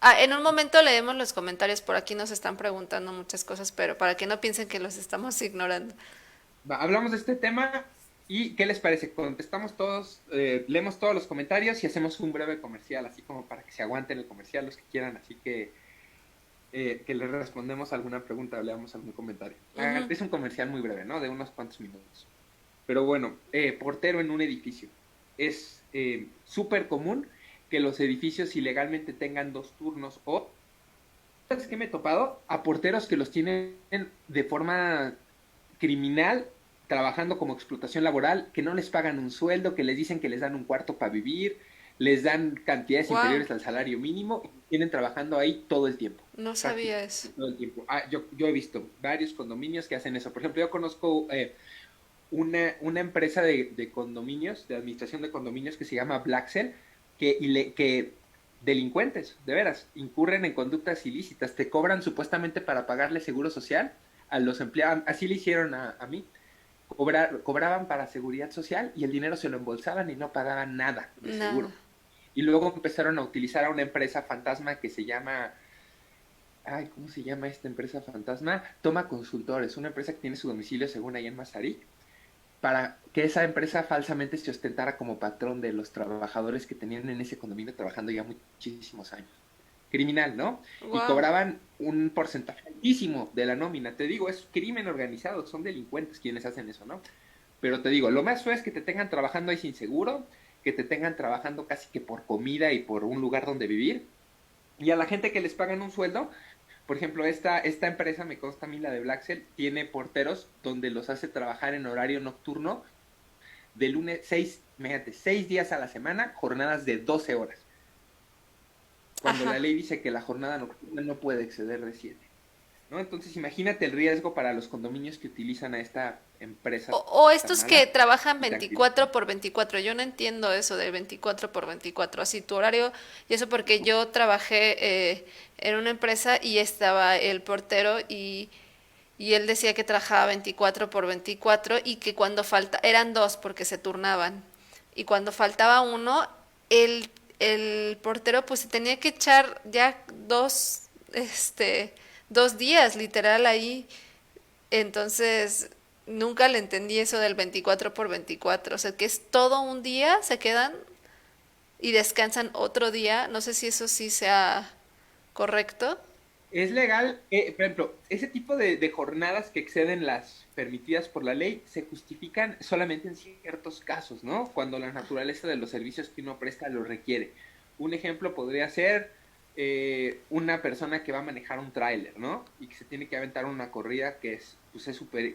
[SPEAKER 1] Ah, en un momento leemos los comentarios, por aquí nos están preguntando muchas cosas, pero para que no piensen que los estamos ignorando.
[SPEAKER 2] Hablamos de este tema y ¿qué les parece? Contestamos todos, leemos todos los comentarios y hacemos un breve comercial, así como para que se aguanten el comercial los que quieran, así que les respondemos alguna pregunta o leamos algún comentario.
[SPEAKER 1] Ujú.
[SPEAKER 2] Es un comercial muy breve, ¿no? De unos cuantos minutos. Pero bueno, portero en un edificio. Es súper común que los edificios ilegalmente tengan dos turnos o, ¿sabes qué me he topado? A porteros que los tienen de forma criminal, trabajando como explotación laboral, que no les pagan un sueldo, que les dicen que les dan un cuarto para vivir, les dan cantidades
[SPEAKER 1] Wow,
[SPEAKER 2] inferiores al salario mínimo y tienen trabajando ahí todo el tiempo,
[SPEAKER 1] no sabía eso.
[SPEAKER 2] prácticamente todo el tiempo. Yo he visto varios condominios que hacen eso. Por ejemplo, yo conozco una empresa de condominios, de administración de condominios que se llama Blackcell, que delincuentes, de veras, incurren en conductas ilícitas, te cobran supuestamente para pagarle seguro social a los empleados, así le hicieron a mí, cobraban para seguridad social y el dinero se lo embolsaban y no pagaban nada de
[SPEAKER 1] Nada.
[SPEAKER 2] seguro. Y luego empezaron a utilizar a una empresa fantasma que se llama, ay, ¿cómo se llama esta empresa fantasma? Toma Consultores, una empresa que tiene su domicilio según ahí en Mazarik, para que esa empresa falsamente se ostentara como patrón de los trabajadores que tenían en ese condominio trabajando ya muchísimos años. Criminal, ¿no? Y
[SPEAKER 1] Wow.
[SPEAKER 2] cobraban un porcentaje altísimo de la nómina. Te digo, es crimen organizado, son delincuentes quienes hacen eso, ¿no? Pero te digo, lo más feo es que te tengan trabajando ahí sin seguro, que te tengan trabajando casi que por comida y por un lugar donde vivir. Y a la gente que les pagan un sueldo, por ejemplo, esta empresa, me consta a mí, la de Blackcell, tiene porteros donde los hace trabajar en horario nocturno de lunes, 6 días a la semana, jornadas de 12 horas, cuando
[SPEAKER 1] Ajá.
[SPEAKER 2] la ley dice que la jornada nocturna no puede exceder de 7. ¿no? Entonces imagínate el riesgo para los condominios que utilizan a esta empresa
[SPEAKER 1] O
[SPEAKER 2] tan
[SPEAKER 1] estos que
[SPEAKER 2] mala
[SPEAKER 1] trabajan
[SPEAKER 2] y tan crítica.
[SPEAKER 1] 24 por 24, yo no entiendo eso de 24 por 24, así tu horario, y eso porque yo trabajé en una empresa y estaba el portero y él decía que trabajaba 24 por 24 y que cuando falta, eran dos porque se turnaban, y cuando faltaba uno, el, el portero pues se tenía que echar ya dos días literal ahí, entonces nunca le entendí eso del 24 por 24, o sea que es todo un día, se quedan y descansan otro día, no sé si eso sí sea correcto.
[SPEAKER 2] Es legal, por ejemplo, ese tipo de jornadas que exceden las permitidas por la ley se justifican solamente en ciertos casos, ¿no? Cuando la naturaleza de los servicios que uno presta lo requiere. Un ejemplo podría ser una persona que va a manejar un tráiler, ¿no? Y que se tiene que aventar una corrida que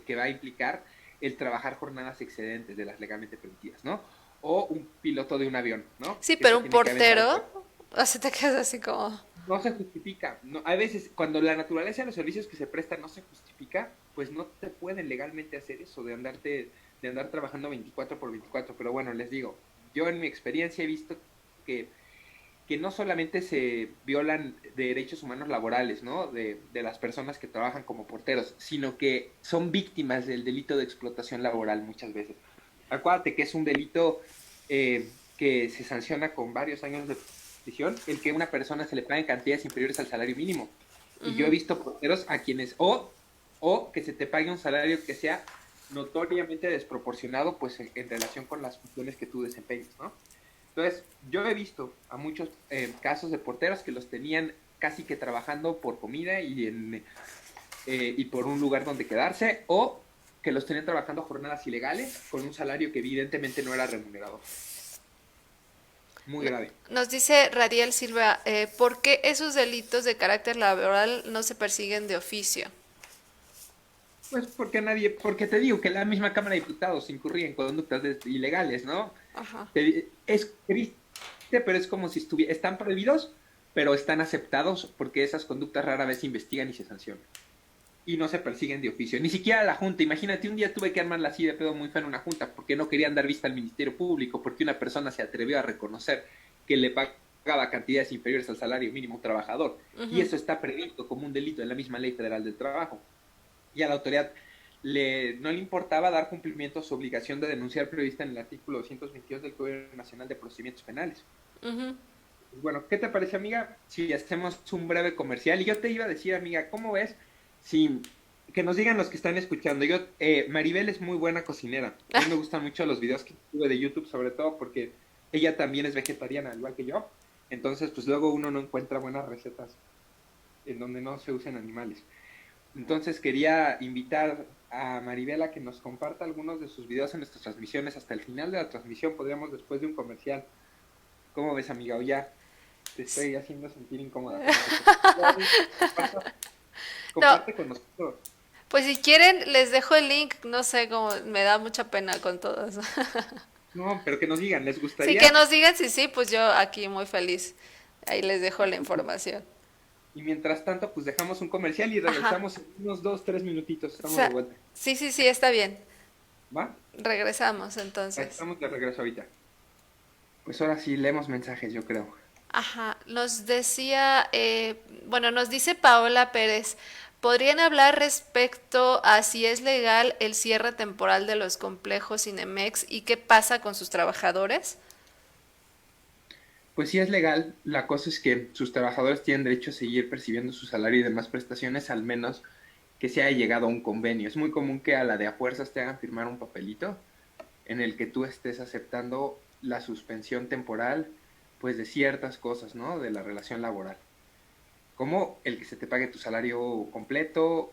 [SPEAKER 2] que va a implicar el trabajar jornadas excedentes de las legalmente permitidas, ¿no? O un piloto de un avión, ¿no?
[SPEAKER 1] Sí,
[SPEAKER 2] Que se
[SPEAKER 1] pero un
[SPEAKER 2] tiene que aventar
[SPEAKER 1] portero, o sea, te quedas así como...
[SPEAKER 2] no se justifica. No, a veces, cuando la naturaleza de los servicios que se prestan no se justifica, pues no te pueden legalmente hacer eso de andar trabajando 24 por 24. Pero bueno, les digo, yo en mi experiencia he visto que, que no solamente se violan derechos humanos laborales, ¿no? De las personas que trabajan como porteros, sino que son víctimas del delito de explotación laboral muchas veces. Acuérdate que es un delito que se sanciona con varios años de prisión, el que a una persona se le paguen cantidades inferiores al salario mínimo. Y yo he
[SPEAKER 1] Ujú.
[SPEAKER 2] visto porteros a quienes, o que se te pague un salario que sea notoriamente desproporcionado, pues en relación con las funciones que tú desempeñas, ¿no? Entonces, yo he visto a muchos casos de porteros que los tenían casi que trabajando por comida y por un lugar donde quedarse, o que los tenían trabajando jornadas ilegales con un salario que evidentemente no era remunerador. Muy
[SPEAKER 1] No-
[SPEAKER 2] grave.
[SPEAKER 1] Nos dice Radiel Silva, ¿por qué esos delitos de carácter laboral no se persiguen de oficio?
[SPEAKER 2] Pues porque nadie, porque te digo que la misma Cámara de Diputados incurría en conductas ilegales, ¿no?
[SPEAKER 1] Ajá.
[SPEAKER 2] Es triste, pero es como si están prohibidos, pero están aceptados porque esas conductas rara vez se investigan y se sancionan. Y no se persiguen de oficio. Ni siquiera la Junta. Imagínate, un día tuve que armarla así de pedo muy feo en una Junta porque no querían dar vista al Ministerio Público, porque una persona se atrevió a reconocer que le pagaba cantidades inferiores al salario mínimo a un trabajador. Y
[SPEAKER 1] Ujú.
[SPEAKER 2] eso está previsto como un delito en la misma Ley Federal del Trabajo. Y a la autoridad no le importaba dar cumplimiento a su obligación de denunciar prevista en el artículo 222 del Código Nacional de Procedimientos Penales.
[SPEAKER 1] Ujú.
[SPEAKER 2] Bueno, ¿qué te parece, amiga? Si hacemos un breve comercial. Y yo te iba a decir, amiga, ¿cómo ves? Si, que nos digan los que están escuchando. Maribel es muy buena cocinera. A mí me gustan mucho los videos que tuve de YouTube, sobre todo porque ella también es vegetariana, al igual que yo. Entonces, pues luego uno no encuentra buenas recetas en donde no se usen animales. Entonces quería invitar a Maribel a que nos comparta algunos de sus videos en nuestras transmisiones hasta el final de la transmisión. Podríamos después de un comercial. ¿Cómo ves, amiga? O ya te estoy haciendo sentir incómoda con ese tema.
[SPEAKER 1] No,
[SPEAKER 2] Comparte con nosotros.
[SPEAKER 1] pues si quieren les dejo el link, no sé, cómo me da mucha pena con todo eso.
[SPEAKER 2] No, pero que nos digan, ¿les
[SPEAKER 1] Sí, que
[SPEAKER 2] gustaría?
[SPEAKER 1] nos digan si sí, pues yo aquí muy feliz. Ahí les dejo la información.
[SPEAKER 2] Y mientras tanto, pues dejamos un comercial y
[SPEAKER 1] Ajá.
[SPEAKER 2] regresamos en unos 2, 3 minutitos.
[SPEAKER 1] O
[SPEAKER 2] Estamos de
[SPEAKER 1] sea,
[SPEAKER 2] vuelta.
[SPEAKER 1] sí, sí, sí, está bien.
[SPEAKER 2] ¿Va?
[SPEAKER 1] Regresamos entonces.
[SPEAKER 2] Estamos de regreso ahorita. Pues ahora sí, leemos mensajes, yo creo.
[SPEAKER 1] Ajá, nos decía, bueno, nos dice Paola Pérez, ¿podrían hablar respecto a si es legal el cierre temporal de los complejos Cinemex y qué pasa con sus trabajadores?
[SPEAKER 2] Pues sí es legal, la cosa es que sus trabajadores tienen derecho a seguir percibiendo su salario y demás prestaciones, al menos que se haya llegado a un convenio. Es muy común que a la de a fuerzas te hagan firmar un papelito en el que tú estés aceptando la suspensión temporal, pues de ciertas cosas, ¿no? De la relación laboral. Como el que se te pague tu salario completo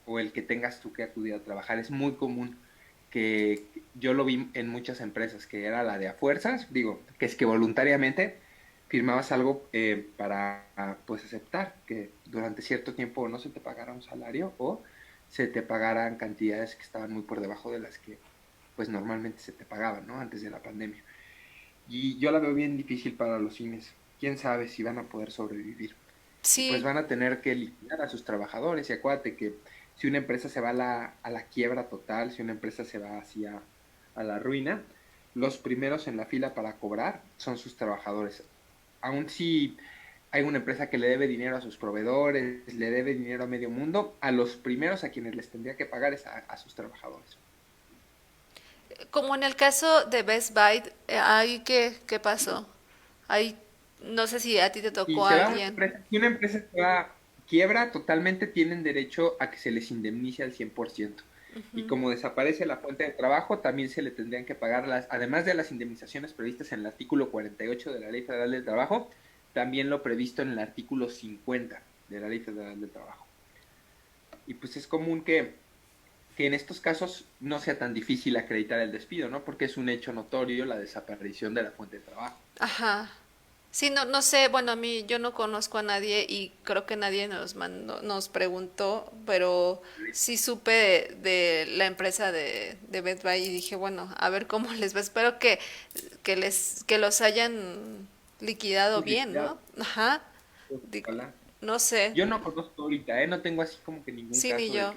[SPEAKER 2] o el que tengas tú que acudir a trabajar. Es muy común que yo lo vi en muchas empresas, que era la de a fuerzas, digo, que es que voluntariamente firmabas algo para pues aceptar que durante cierto tiempo no se te pagara un salario o se te pagaran cantidades que estaban muy por debajo de las que pues normalmente se te pagaban, ¿no? Antes de la pandemia. Y yo la veo bien difícil para los cines. ¿Quién sabe si van a poder sobrevivir? y pues
[SPEAKER 1] Sí,
[SPEAKER 2] van a tener que liquidar a sus trabajadores. Y acuérdate que si una empresa se va a la quiebra total, si una empresa se va así a la ruina, los primeros en la fila para cobrar son sus trabajadores. Aun si hay una empresa que le debe dinero a sus proveedores, le debe dinero a medio mundo, a los primeros a quienes les tendría que pagar es a sus trabajadores.
[SPEAKER 1] como en el caso de Best Buy, ahí qué pasó. Ahí no sé si a ti te
[SPEAKER 2] Si
[SPEAKER 1] tocó a
[SPEAKER 2] se va una
[SPEAKER 1] alguien.
[SPEAKER 2] empresa, si una empresa se va quiebra, totalmente tienen derecho a que se les indemnice al 100%. Y como desaparece la fuente de trabajo, también se le tendrían que pagar además de las indemnizaciones previstas en el artículo 48 de la Ley Federal del Trabajo, también lo previsto en el artículo 50 de la Ley Federal del Trabajo. Y pues es común que en estos casos no sea tan difícil acreditar el despido, ¿no? Porque es un hecho notorio la desaparición de la fuente de trabajo.
[SPEAKER 1] Ajá. Sí, no, no sé, bueno, a mí yo no conozco a nadie y creo que nadie nos preguntó, pero sí supe de la empresa de Best Buy y dije, bueno, a ver cómo les va. Espero que los hayan liquidado
[SPEAKER 2] Pues
[SPEAKER 1] bien,
[SPEAKER 2] liquidado,
[SPEAKER 1] ¿no? Ajá.
[SPEAKER 2] pues,
[SPEAKER 1] Digo,
[SPEAKER 2] ojalá.
[SPEAKER 1] no sé,
[SPEAKER 2] Yo no conozco ahorita, ¿eh? No tengo así como que ningún
[SPEAKER 1] sí, ni
[SPEAKER 2] caso de
[SPEAKER 1] yo.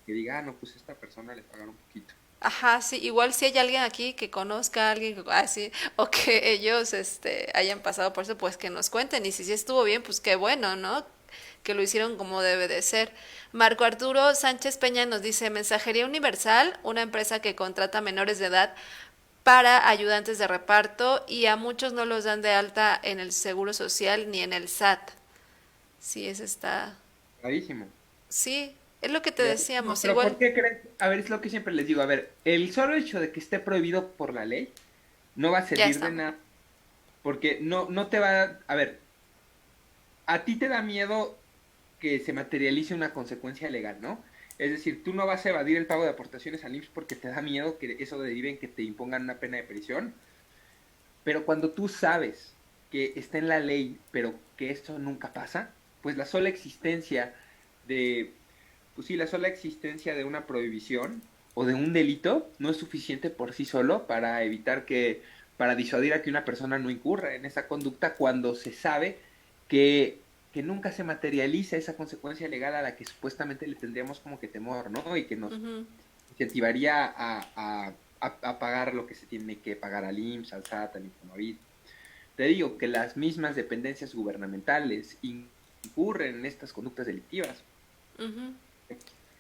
[SPEAKER 2] que diga, ah, no, pues a esta persona le pagaron un poquito.
[SPEAKER 1] Ajá, sí, igual si hay alguien aquí que conozca a alguien así, o que ellos hayan pasado por eso, pues que nos cuenten. Y si sí estuvo bien, pues qué bueno, ¿no? Que lo hicieron como debe de ser. Marco Arturo Sánchez Peña nos dice, Mensajería Universal, una empresa que contrata menores de edad para ayudantes de reparto y a muchos no los dan de alta en el Seguro Social ni en el SAT. Sí, ese está.
[SPEAKER 2] Clarísimo.
[SPEAKER 1] Sí, es lo que te
[SPEAKER 2] Clarísimo.
[SPEAKER 1] decíamos.
[SPEAKER 2] Pero ¿por
[SPEAKER 1] Igual,
[SPEAKER 2] qué crees? A ver, es lo que siempre les digo. A ver, el solo hecho de que esté prohibido por la ley no va a
[SPEAKER 1] ya
[SPEAKER 2] servir de
[SPEAKER 1] estamos.
[SPEAKER 2] nada. Porque no te va a ver, a ti te da miedo que se materialice una consecuencia legal, ¿no? Es decir, tú no vas a evadir el pago de aportaciones al IMSS porque te da miedo que eso derive en que te impongan una pena de prisión. Pero cuando tú sabes que está en la ley, pero que esto nunca pasa, pues la sola existencia de, pues sí, la sola existencia de una prohibición o de un delito no es suficiente por sí solo para evitar para disuadir a que una persona no incurra en esa conducta cuando se sabe que nunca se materializa esa consecuencia legal a la que supuestamente le tendríamos como que temor, ¿no? Y que nos
[SPEAKER 1] Ujú.
[SPEAKER 2] incentivaría a pagar lo que se tiene que pagar al IMSS, al SAT, al Infonavit. Te digo que las mismas dependencias gubernamentales incurren en estas conductas delictivas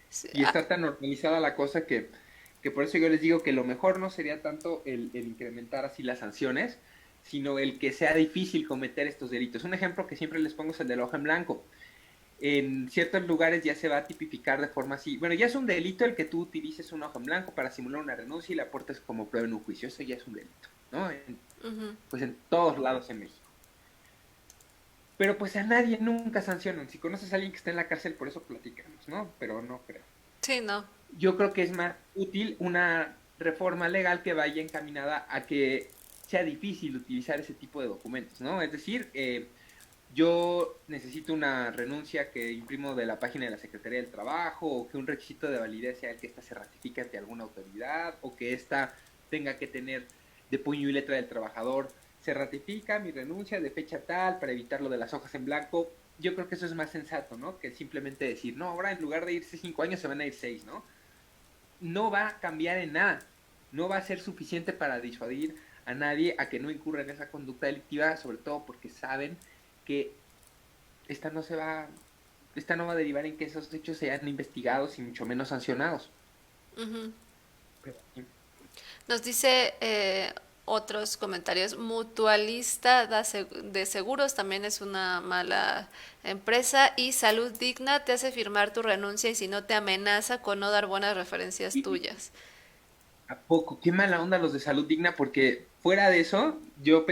[SPEAKER 1] Sí,
[SPEAKER 2] y está tan normalizada la cosa que por eso yo les digo que lo mejor no sería tanto el incrementar así las sanciones, sino el que sea difícil cometer estos delitos. Un ejemplo que siempre les pongo es el de la hoja en blanco. En ciertos lugares ya se va a tipificar de forma así. Bueno, ya es un delito el que tú utilices una hoja en blanco para simular una renuncia y la aportes como prueba en un juicio. Eso ya es un delito, ¿no? Pues en todos lados en México. Pero pues a nadie nunca sancionan. Si conoces a alguien que está en la cárcel, por eso platicamos, ¿no? Pero no creo.
[SPEAKER 1] sí, no.
[SPEAKER 2] Yo creo que es más útil una reforma legal que vaya encaminada a que sea difícil utilizar ese tipo de documentos, ¿no? Es decir, yo necesito una renuncia que imprimo de la página de la Secretaría del Trabajo o que un requisito de validez sea el que ésta se ratifique ante alguna autoridad o que ésta tenga que tener de puño y letra del trabajador. Se ratifica mi renuncia de fecha tal para evitar lo de las hojas en blanco. Yo creo que eso es más sensato, ¿no? Que simplemente decir, no, ahora en lugar de irse 5 años se van a ir 6, ¿no? No va a cambiar en nada. No va a ser suficiente para disuadir a nadie a que no incurra en esa conducta delictiva, sobre todo porque saben que esta no se va, esta no va a derivar en que esos hechos sean investigados y mucho menos sancionados. Pero,
[SPEAKER 1] Nos dice otros comentarios, Mutualista de Seguros también es una mala empresa y Salud Digna te hace firmar tu renuncia y si no te amenaza con no dar buenas referencias
[SPEAKER 2] ¿y
[SPEAKER 1] tuyas.
[SPEAKER 2] a poco? Qué mala onda los de Salud Digna, porque fuera de eso, yo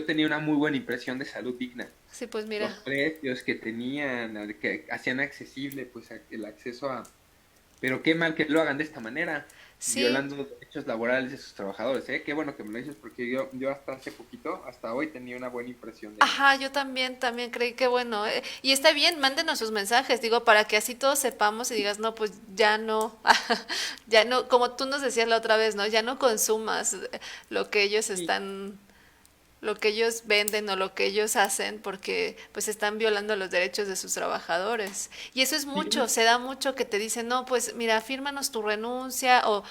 [SPEAKER 2] tenía una muy buena impresión de Salud Digna.
[SPEAKER 1] Sí, pues mira,
[SPEAKER 2] Los precios que tenían, que hacían accesible pues el acceso a. Pero qué mal que lo hagan de esta manera,
[SPEAKER 1] sí,
[SPEAKER 2] violando los derechos laborales de sus trabajadores, ¿eh? Qué bueno que me lo dices porque yo hasta hace poquito, hasta hoy tenía una buena impresión de ellos.
[SPEAKER 1] ajá, yo también creí que bueno, y está bien, mándenos sus mensajes, digo, para que así todos sepamos y digas, no, pues ya no, ya no, como tú nos decías la otra vez, ¿no? Ya no consumas lo que ellos
[SPEAKER 2] Sí,
[SPEAKER 1] están. lo que ellos venden o lo que ellos hacen porque pues están violando los derechos de sus trabajadores. Y eso es mucho,
[SPEAKER 2] Sí,
[SPEAKER 1] se da mucho que te dicen, no, pues mira, fírmanos tu renuncia o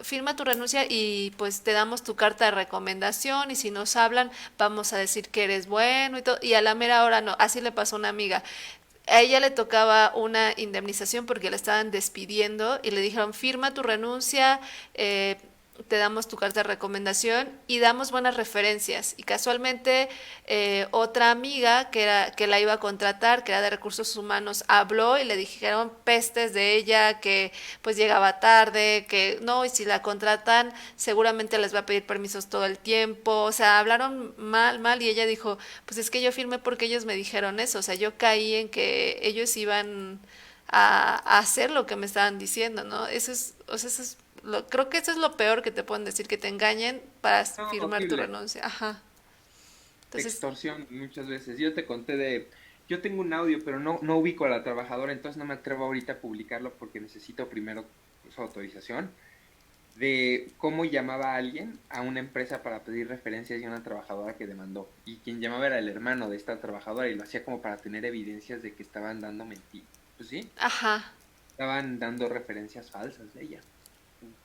[SPEAKER 1] firma tu renuncia y pues te damos tu carta de recomendación y si nos hablan vamos a decir que eres bueno y todo. Y a la mera hora no, así le pasó a una amiga. A ella le tocaba una indemnización porque la estaban despidiendo y le dijeron, firma tu renuncia, te damos tu carta de recomendación y damos buenas referencias. Y casualmente otra amiga que la iba a contratar, que era de recursos humanos, habló y le dijeron pestes de ella, que pues llegaba tarde, que no, y si la contratan seguramente les va a pedir permisos todo el tiempo. O sea, hablaron mal, mal y ella dijo, pues es que yo firmé porque ellos me dijeron eso. O sea, yo caí en que ellos iban a hacer lo que me estaban diciendo, ¿no? Eso es, o sea, eso es creo que eso es lo peor que te pueden decir, que te engañen para
[SPEAKER 2] no,
[SPEAKER 1] firmar tu
[SPEAKER 2] horrible.
[SPEAKER 1] renuncia. Ajá. Entonces,
[SPEAKER 2] Extorsión muchas veces. Yo te conté yo tengo un audio, pero no ubico a la trabajadora, entonces no me atrevo ahorita a publicarlo porque necesito primero su autorización de cómo llamaba a alguien a una empresa para pedir referencias de una trabajadora que demandó. Y quien llamaba era el hermano de esta trabajadora y lo hacía como para tener evidencias de que estaban dando mentiras. Pues sí,
[SPEAKER 1] ajá.
[SPEAKER 2] estaban dando referencias falsas de ella.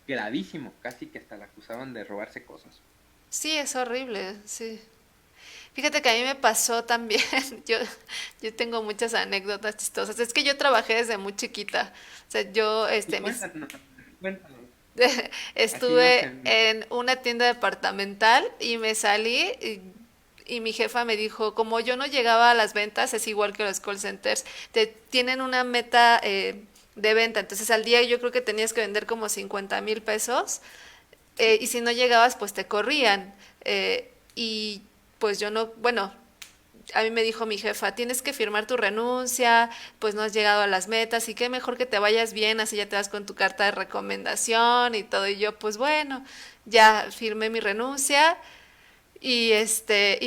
[SPEAKER 2] Gravísimo, casi que hasta la acusaban de robarse cosas.
[SPEAKER 1] Sí, es horrible, sí. Fíjate que a mí me pasó también, yo, yo tengo muchas anécdotas chistosas. Es que yo trabajé desde muy chiquita. O sea, yo,
[SPEAKER 2] Pues
[SPEAKER 1] mis,
[SPEAKER 2] cuéntanos, cuéntanos. Así no
[SPEAKER 1] estuve
[SPEAKER 2] sé.
[SPEAKER 1] en una tienda departamental y me salí y mi jefa me dijo, como yo no llegaba a las ventas, es igual que los call centers, tienen una meta de venta, entonces al día yo creo que tenías que vender como 50,000 pesos y si no llegabas pues te corrían y pues yo no, bueno, a mí me dijo mi jefa, tienes que firmar tu renuncia, pues no has llegado a las metas y qué mejor que te vayas bien, así ya te vas con tu carta de recomendación y todo. Y yo, pues bueno, ya firmé mi renuncia y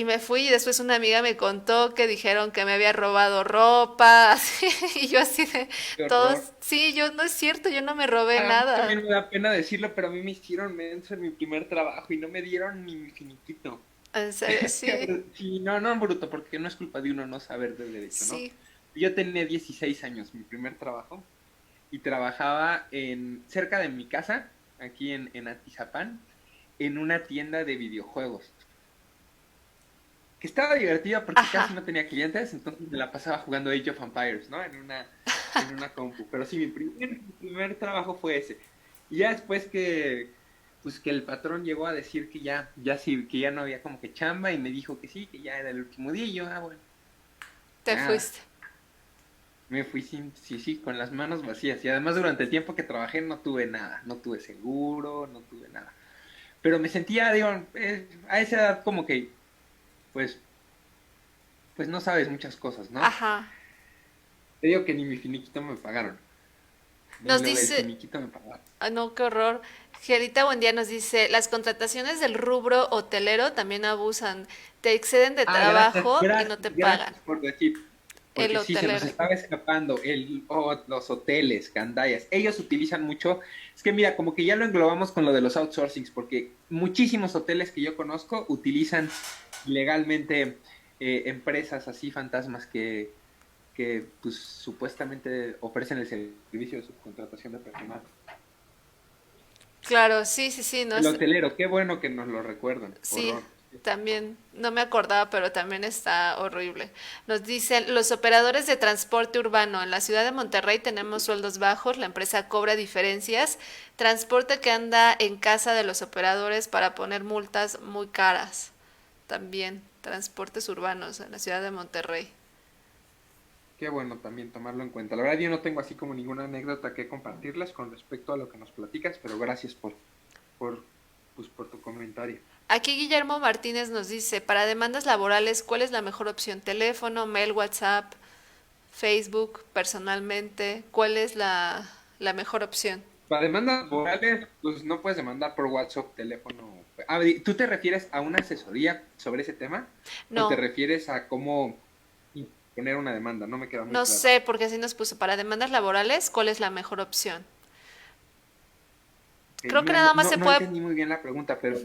[SPEAKER 1] me fui y después una amiga me contó que dijeron que me había robado ropa, así, y yo así de
[SPEAKER 2] Qué
[SPEAKER 1] todos,
[SPEAKER 2] horror.
[SPEAKER 1] sí, yo no es cierto, yo no me robé
[SPEAKER 2] A mí
[SPEAKER 1] nada.
[SPEAKER 2] también me da pena decirlo, pero a mí me hicieron menso en mi primer trabajo y no me dieron ni mi finiquito.
[SPEAKER 1] En serio, sí,
[SPEAKER 2] Sí, no, bruto, porque no es culpa de uno no saber del derecho, ¿no?
[SPEAKER 1] sí,
[SPEAKER 2] Yo tenía 16 años, mi primer trabajo, y trabajaba cerca de mi casa, aquí en Atizapán, en una tienda de videojuegos. Que estaba divertida porque casi
[SPEAKER 1] ajá.
[SPEAKER 2] no tenía clientes, entonces me la pasaba jugando Age of Empires, ¿no? En una compu. Pero sí, mi primer trabajo fue ese. Y ya después pues que el patrón llegó a decir que ya sí, que ya no había como que chamba y me dijo que sí, que ya era el último día y yo, bueno,
[SPEAKER 1] Te
[SPEAKER 2] nada.
[SPEAKER 1] fuiste.
[SPEAKER 2] Me fui sí, con las manos vacías. Y además durante el tiempo que trabajé no tuve nada, no tuve seguro, no tuve nada. Pero me sentía, digo, a esa edad como que, pues, pues no sabes muchas cosas, ¿no?
[SPEAKER 1] Ajá.
[SPEAKER 2] Te digo que ni mi finiquito me pagaron. Ni
[SPEAKER 1] Nos
[SPEAKER 2] lo del
[SPEAKER 1] dice,
[SPEAKER 2] finiquito me pagaron.
[SPEAKER 1] ah, no, qué horror. Gerita Buendía nos dice, las contrataciones del rubro hotelero también abusan, te exceden de
[SPEAKER 2] Ah, gracias,
[SPEAKER 1] trabajo y no
[SPEAKER 2] gracias,
[SPEAKER 1] te pagan.
[SPEAKER 2] gracias por decir.
[SPEAKER 1] El
[SPEAKER 2] Porque sí, se nos
[SPEAKER 1] hotelero.
[SPEAKER 2] estaba escapando los hoteles, gandallas. Ellos utilizan mucho. Es que mira, como que ya lo englobamos con lo de los outsourcings, porque muchísimos hoteles que yo conozco utilizan ilegalmente empresas así fantasmas que pues supuestamente ofrecen el servicio de subcontratación de personal.
[SPEAKER 1] Claro, sí, sí, sí, no
[SPEAKER 2] El
[SPEAKER 1] es,
[SPEAKER 2] hotelero, qué bueno que nos lo recuerdan.
[SPEAKER 1] sí,
[SPEAKER 2] Horror.
[SPEAKER 1] también, no me acordaba, pero también está horrible. Nos dicen, los operadores de transporte urbano en la ciudad de Monterrey tenemos sueldos bajos, la empresa cobra diferencias, transporte que anda en casa de los operadores para poner multas muy caras. También, transportes urbanos en la ciudad de Monterrey.
[SPEAKER 2] Qué bueno también tomarlo en cuenta. La verdad yo no tengo así como ninguna anécdota que compartirles con respecto a lo que nos platicas, pero gracias por, pues, por tu comentario.
[SPEAKER 1] Aquí Guillermo Martínez nos dice, para demandas laborales, ¿cuál es la mejor opción? ¿Teléfono, mail, WhatsApp, Facebook, personalmente? ¿Cuál es la mejor opción?
[SPEAKER 2] Para demandas laborales, pues no puedes demandar por WhatsApp, teléfono. ¿Tú te refieres a una asesoría sobre ese tema? ¿O te
[SPEAKER 1] No,
[SPEAKER 2] refieres a cómo poner una demanda? No me queda muy
[SPEAKER 1] no
[SPEAKER 2] claro.
[SPEAKER 1] sé, porque así nos puso, para demandas laborales, ¿cuál es la mejor opción? Creo que
[SPEAKER 2] Mira,
[SPEAKER 1] nada más se
[SPEAKER 2] no
[SPEAKER 1] puede,
[SPEAKER 2] entendí muy bien la pregunta, pero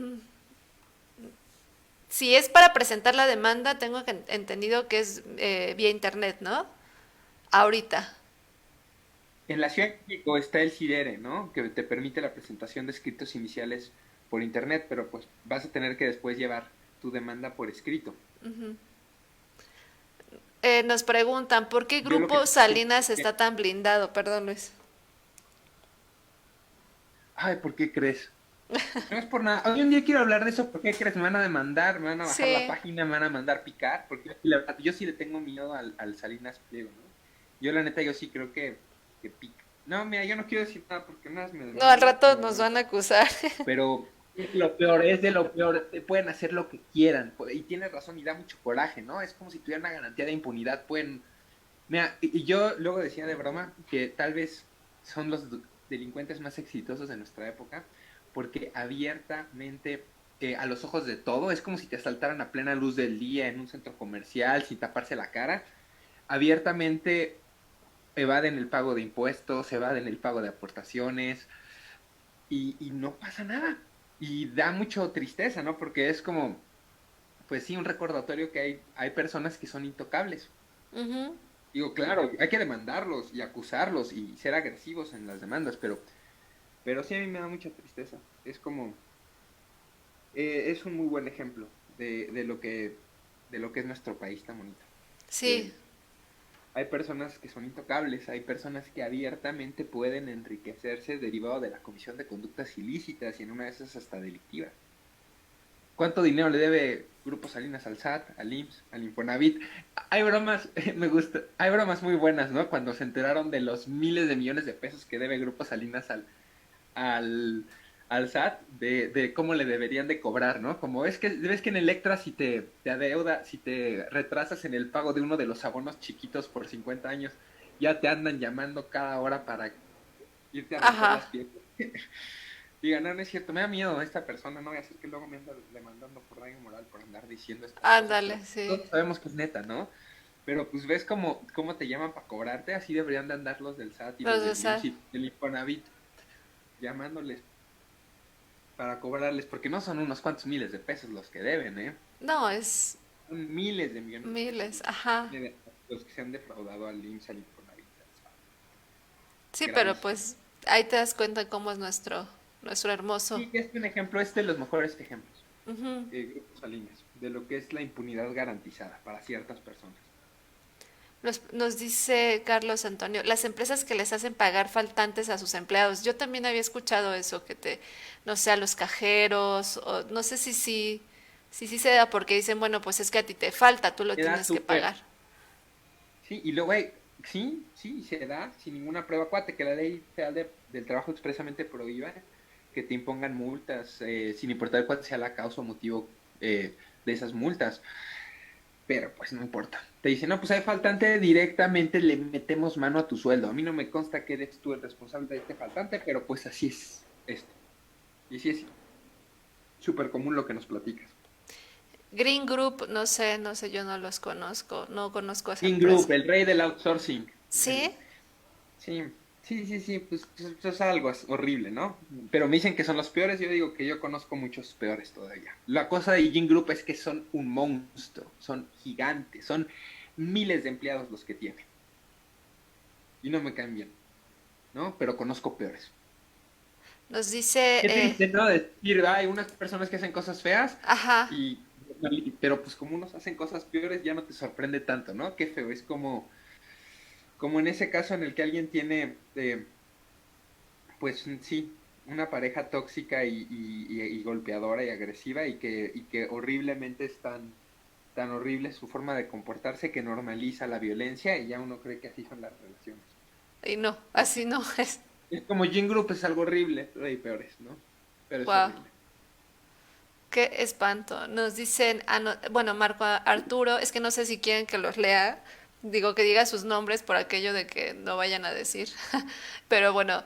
[SPEAKER 1] Si es para presentar la demanda, tengo entendido que es vía internet, ¿no? Ahorita.
[SPEAKER 2] En la Ciudad de México está el CIDERE, ¿no? Que te permite la presentación de escritos iniciales por internet, pero pues vas a tener que después llevar tu demanda por escrito.
[SPEAKER 1] Nos preguntan, ¿por qué
[SPEAKER 2] Yo lo que
[SPEAKER 1] Grupo
[SPEAKER 2] te recomiendo
[SPEAKER 1] Salinas
[SPEAKER 2] es que,
[SPEAKER 1] está tan blindado? Perdón, Luis.
[SPEAKER 2] ay, ¿por qué crees? No es por nada. Hoy un día quiero hablar de eso. ¿Por qué crees? Me van a demandar, me van a bajar la
[SPEAKER 1] Sí,
[SPEAKER 2] página, me van a mandar picar, porque yo sí le tengo miedo al Salinas Pliego, ¿no? Yo la neta, yo sí creo que pica. No, mira, yo no quiero decir nada porque nada me
[SPEAKER 1] no, al
[SPEAKER 2] demandan,
[SPEAKER 1] rato nos van a acusar.
[SPEAKER 2] pero lo peor es de lo peor, te pueden hacer lo que quieran, y tienes razón y da mucho coraje, ¿no? Es como si tuvieran una garantía de impunidad, pueden. Mira, y yo luego decía de broma que tal vez son los delincuentes más exitosos de nuestra época, porque abiertamente, a los ojos de todo, es como si te asaltaran a plena luz del día en un centro comercial sin taparse la cara, abiertamente evaden el pago de impuestos, evaden el pago de aportaciones y no pasa nada. Y da mucho tristeza, ¿no? Porque es como, pues sí, un recordatorio que hay personas que son intocables.
[SPEAKER 1] Ujú.
[SPEAKER 2] Digo, claro, hay que demandarlos y acusarlos y ser agresivos en las demandas, pero sí a mí me da mucha tristeza. Es como, es un muy buen ejemplo de lo que es nuestro país tan bonito.
[SPEAKER 1] Sí,
[SPEAKER 2] Que hay personas que son intocables, hay personas que abiertamente pueden enriquecerse derivado de la comisión de conductas ilícitas y en una de esas hasta delictivas. ¿Cuánto dinero le debe Grupo Salinas al SAT, al IMSS, al Infonavit? Hay bromas, me gusta, hay bromas muy buenas, ¿no? Cuando se enteraron de los miles de millones de pesos que debe Grupo Salinas al, al SAT, de cómo le deberían de cobrar, ¿no? Como ves que en Electra si te adeuda, si te retrasas en el pago de uno de los abonos chiquitos por 50 años, ya te andan llamando cada hora para irte a romper las
[SPEAKER 1] ajá,
[SPEAKER 2] piernas. Diga, no, no es cierto, me da miedo esta persona, no voy a hacer que luego me anda demandando por daño moral por andar diciendo estas cosas, pero
[SPEAKER 1] ándale, sí.
[SPEAKER 2] todos sabemos que es neta, ¿no? Pero pues ves cómo te llaman para cobrarte, así deberían de andar los del SAT y los
[SPEAKER 1] Los de
[SPEAKER 2] del
[SPEAKER 1] SAT.
[SPEAKER 2] IMSS y del Infonavit, llamándoles para cobrarles, porque no son unos cuantos miles de pesos los que deben, ¿eh?
[SPEAKER 1] No, es
[SPEAKER 2] Son miles de millones de pesos
[SPEAKER 1] miles, ajá.
[SPEAKER 2] los que se han defraudado al IMSS, al Infonavit, al SAT.
[SPEAKER 1] Sí, pero
[SPEAKER 2] Gravísimo.
[SPEAKER 1] pues ahí te das cuenta cómo es nuestro hermoso.
[SPEAKER 2] Sí, es un ejemplo, este es de los mejores ejemplos.
[SPEAKER 1] Ujú.
[SPEAKER 2] Grupo Salinas, de lo que es la impunidad garantizada para ciertas personas.
[SPEAKER 1] Nos dice Carlos Antonio, las empresas que les hacen pagar faltantes a sus empleados. Yo también había escuchado eso, no sé, a los cajeros, o no sé si se da porque dicen, bueno, pues es que a ti te falta, tú lo
[SPEAKER 2] Queda
[SPEAKER 1] tienes que
[SPEAKER 2] súper.
[SPEAKER 1] pagar.
[SPEAKER 2] Sí, y luego sí, sí, se da sin ninguna prueba. Acuérdate que la ley federal del trabajo expresamente prohíbe que te impongan multas, sin importar cuál sea la causa o motivo de esas multas. Pero pues no importa. Te dicen, no, pues hay faltante, directamente le metemos mano a tu sueldo. A mí no me consta que eres tú el responsable de este faltante, pero pues así es esto. Y sí es súper común lo que nos platicas.
[SPEAKER 1] Green Group, no sé, yo no los conozco, no conozco esa
[SPEAKER 2] King Group,
[SPEAKER 1] empresa.
[SPEAKER 2] el rey del outsourcing.
[SPEAKER 1] ¿Sí?
[SPEAKER 2] Sí, sí, sí, sí, pues eso es algo horrible, ¿no? Pero me dicen que son los peores, yo digo que yo conozco muchos peores todavía. La cosa de Gin Group es que son un monstruo, son gigantes, son miles de empleados los que tienen. Y no me caen bien, ¿no? Pero conozco peores.
[SPEAKER 1] Nos dice,
[SPEAKER 2] Qué triste, ¿no? Decir, hay unas personas que hacen cosas feas,
[SPEAKER 1] ajá,
[SPEAKER 2] y, pero pues como unos hacen cosas peores ya no te sorprende tanto, ¿no? Qué feo, es como en ese caso en el que alguien tiene pues sí, una pareja tóxica y golpeadora y agresiva y que horriblemente es tan horrible su forma de comportarse que normaliza la violencia y ya uno cree que así son las relaciones.
[SPEAKER 1] y no,
[SPEAKER 2] ¿No?
[SPEAKER 1] así no es.
[SPEAKER 2] Es como Gene Group es algo horrible, pero hay peores, ¿no? Pero es
[SPEAKER 1] Wow.
[SPEAKER 2] horrible.
[SPEAKER 1] Qué espanto. Nos dicen, bueno, Marco Arturo, es que no sé si quieren que los lea, digo que diga sus nombres por aquello de que no vayan a decir, pero bueno,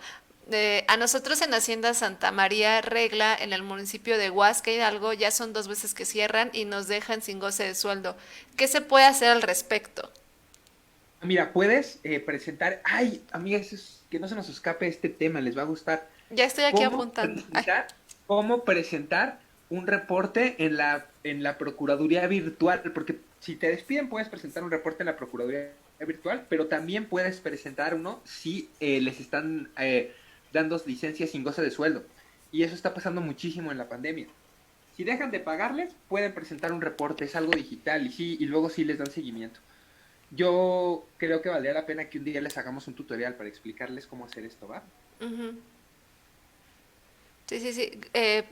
[SPEAKER 1] a nosotros en Hacienda Santa María Regla, en el municipio de Huasca Hidalgo, ya son 2 veces que cierran y nos dejan sin goce de sueldo. ¿Qué se puede hacer al respecto?
[SPEAKER 2] Mira, puedes presentar, ay, amigas, que no se nos escape este tema, les va a gustar.
[SPEAKER 1] Ya estoy aquí
[SPEAKER 2] ¿Cómo
[SPEAKER 1] apuntando. Ay,
[SPEAKER 2] presentar, cómo presentar un reporte en la Procuraduría Virtual, porque si te despiden puedes presentar un reporte en la Procuraduría Virtual, pero también puedes presentar uno si les están dando licencias sin goce de sueldo. Y eso está pasando muchísimo en la pandemia. Si dejan de pagarles, pueden presentar un reporte, es algo digital y sí, y luego sí les dan seguimiento. Yo creo que valdría la pena que un día les hagamos un tutorial para explicarles cómo hacer esto, ¿va?
[SPEAKER 1] Ujú. Sí, sí, sí.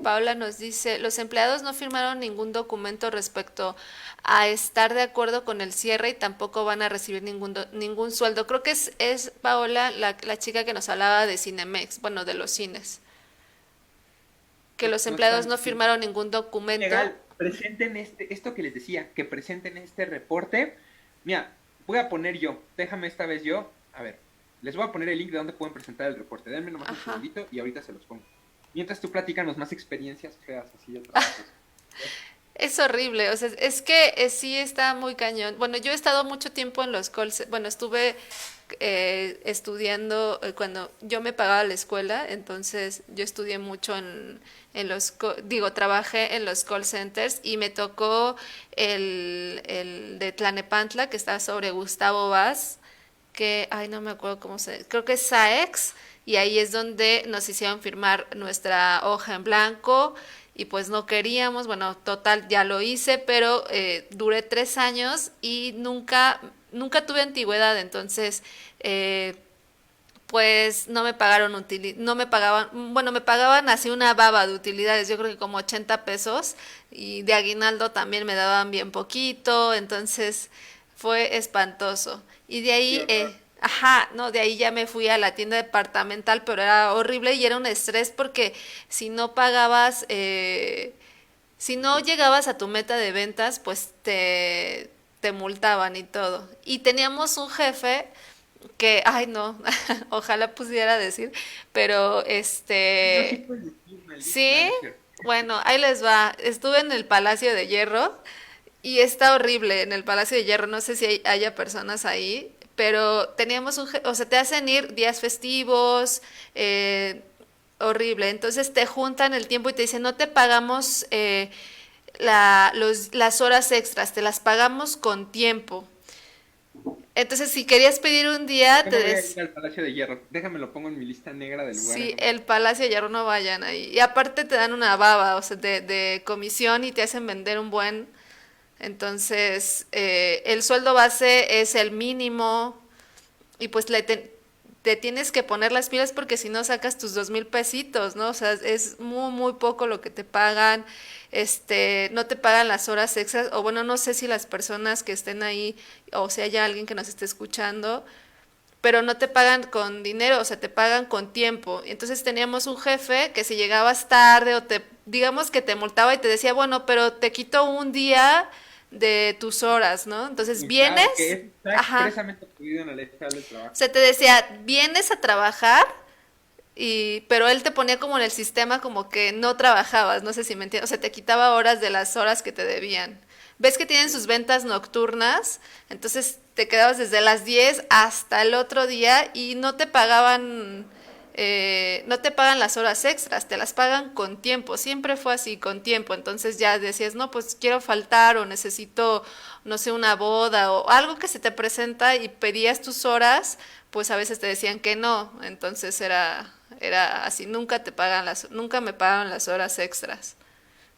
[SPEAKER 1] Paula nos dice, los empleados no firmaron ningún documento respecto a estar de acuerdo con el cierre y tampoco van a recibir ningún sueldo. Creo que es Paola la chica que nos hablaba de Cinemex, bueno, de los cines, que
[SPEAKER 2] No,
[SPEAKER 1] los
[SPEAKER 2] no
[SPEAKER 1] empleados
[SPEAKER 2] están
[SPEAKER 1] no
[SPEAKER 2] haciendo
[SPEAKER 1] firmaron ningún documento.
[SPEAKER 2] legal. Presenten esto que les decía, que presenten este reporte. Mira, voy a poner yo, déjame esta vez yo, a ver, les voy a poner el link de donde pueden presentar el reporte. Denme nomás un
[SPEAKER 1] Ajá.
[SPEAKER 2] segundito y ahorita se los pongo. Mientras tú platícanos más experiencias feas así de trabajos.
[SPEAKER 1] Es horrible, o sea, es que sí está muy cañón. Bueno, yo he estado mucho tiempo en los calls, bueno, estuve estudiando cuando yo me pagaba la escuela, entonces yo estudié mucho en digo, trabajé en los call centers y me tocó el de Tlanepantla, que está sobre Gustavo Vaz, que, ay, no me acuerdo cómo se, creo que es SAEX, y ahí es donde nos hicieron firmar nuestra hoja en blanco, y pues no queríamos, bueno, total, ya lo hice, pero duré 3 años y nunca tuve antigüedad, entonces, eh, pues no me pagaron no me pagaban, bueno, me pagaban así una baba de utilidades, yo creo que como 80 pesos, y de aguinaldo también me daban bien poquito, entonces fue espantoso. Y de
[SPEAKER 2] Qué
[SPEAKER 1] ahí,
[SPEAKER 2] horror.
[SPEAKER 1] ajá, no, de ahí ya me fui a la tienda departamental, pero era horrible y era un estrés porque si no pagabas, si no llegabas a tu meta de ventas, pues te multaban y todo. Y teníamos un jefe que, ay no, ojalá pudiera decir, pero
[SPEAKER 2] No, sí puedes decir, maldito.
[SPEAKER 1] sí,
[SPEAKER 2] Nada, no es cierto.
[SPEAKER 1] bueno, ahí les va. Estuve en el Palacio de Hierro y está horrible en el Palacio de Hierro, no sé si haya personas ahí, pero teníamos o sea, te hacen ir días festivos, horrible, entonces te juntan el tiempo y te dicen, no te pagamos las horas extras, te las pagamos con tiempo. Entonces, si querías pedir un día,
[SPEAKER 2] Yo no voy a ir al Palacio de Hierro. Déjame lo pongo en mi lista negra de lugares
[SPEAKER 1] sí,
[SPEAKER 2] donde
[SPEAKER 1] el
[SPEAKER 2] no.
[SPEAKER 1] Palacio de Hierro no vayan ahí. Y aparte te dan una baba, o sea, de comisión y te hacen vender un buen. Entonces, el sueldo base es el mínimo y pues te tienes que poner las pilas porque si no sacas tus 2,000 pesitos, ¿no? O sea, es muy, muy poco lo que te pagan. No te pagan las horas extras, o bueno, no sé si las personas que estén ahí, o si haya alguien que nos esté escuchando, pero no te pagan con dinero, o sea, te pagan con tiempo. Entonces teníamos un jefe que si llegabas tarde o digamos que te multaba y te decía, bueno, pero te quito un día de tus horas, ¿no? Entonces
[SPEAKER 2] Y claro, que
[SPEAKER 1] vienes,
[SPEAKER 2] eso está
[SPEAKER 1] ajá,
[SPEAKER 2] expresamente prohibido en la ley federal del
[SPEAKER 1] o
[SPEAKER 2] trabajo.
[SPEAKER 1] sea, te decía, vienes a trabajar, pero él te ponía como en el sistema como que no trabajabas, no sé si me entiendes, o sea, te quitaba horas de las horas que te debían. Ves que tienen sus
[SPEAKER 2] Sí.
[SPEAKER 1] ventas nocturnas, entonces te quedabas desde las 10 hasta el otro día y no te pagan las horas extras, te las pagan con tiempo, siempre fue así, con tiempo. Entonces ya decías, no, pues quiero faltar o necesito, no sé, una boda o algo que se te presenta y pedías tus horas, pues a veces te decían que no, entonces era así, nunca me pagaban las horas extras.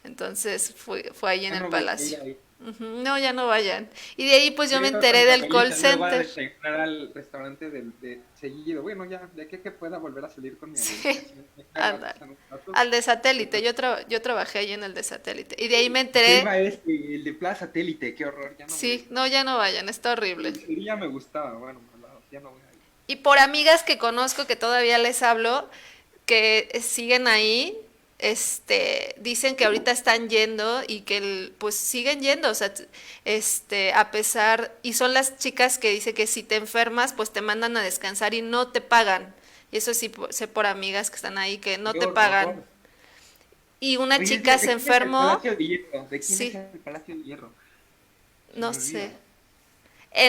[SPEAKER 1] Entonces fue ahí en
[SPEAKER 2] Ya
[SPEAKER 1] el
[SPEAKER 2] no voy a ir
[SPEAKER 1] palacio.
[SPEAKER 2] ahí.
[SPEAKER 1] Ujú, no, ya no vayan. Y de ahí pues yo
[SPEAKER 2] Voy
[SPEAKER 1] me
[SPEAKER 2] a ir con
[SPEAKER 1] enteré
[SPEAKER 2] mi
[SPEAKER 1] del call
[SPEAKER 2] abuelita, no le voy a
[SPEAKER 1] center.
[SPEAKER 2] desayunar al restaurante de seguido. Bueno, ya, de que pueda volver a salir con mi abuelita.
[SPEAKER 1] Sí,
[SPEAKER 2] Si me cae la
[SPEAKER 1] anda.
[SPEAKER 2] risa en un rato.
[SPEAKER 1] Al de satélite,
[SPEAKER 2] Pero
[SPEAKER 1] yo trabajé ahí en el de satélite. Y de ahí me
[SPEAKER 2] yo
[SPEAKER 1] enteré,
[SPEAKER 2] iba a este, el de Plaza Satélite, qué horror, ya no voy a
[SPEAKER 1] sí,
[SPEAKER 2] ir.
[SPEAKER 1] no, ya no vayan, está horrible.
[SPEAKER 2] El día me gustaba, bueno, malados, ya no voy a ir.
[SPEAKER 1] Y por amigas que conozco que todavía les hablo, que siguen ahí, dicen que ahorita están yendo y que pues siguen yendo, o sea, a pesar, y son las chicas que dicen que si te enfermas, pues te mandan a descansar y no te pagan. Y eso sí sé por amigas que están ahí que no
[SPEAKER 2] Qué
[SPEAKER 1] te pagan.
[SPEAKER 2] horror.
[SPEAKER 1] Y una
[SPEAKER 2] Oye,
[SPEAKER 1] chica se
[SPEAKER 2] ¿de quién es el
[SPEAKER 1] enfermó,
[SPEAKER 2] Palacio de Hierro? ¿De quién es
[SPEAKER 1] sí,
[SPEAKER 2] el Palacio de Hierro? Se
[SPEAKER 1] no
[SPEAKER 2] me
[SPEAKER 1] sé.
[SPEAKER 2] olvida.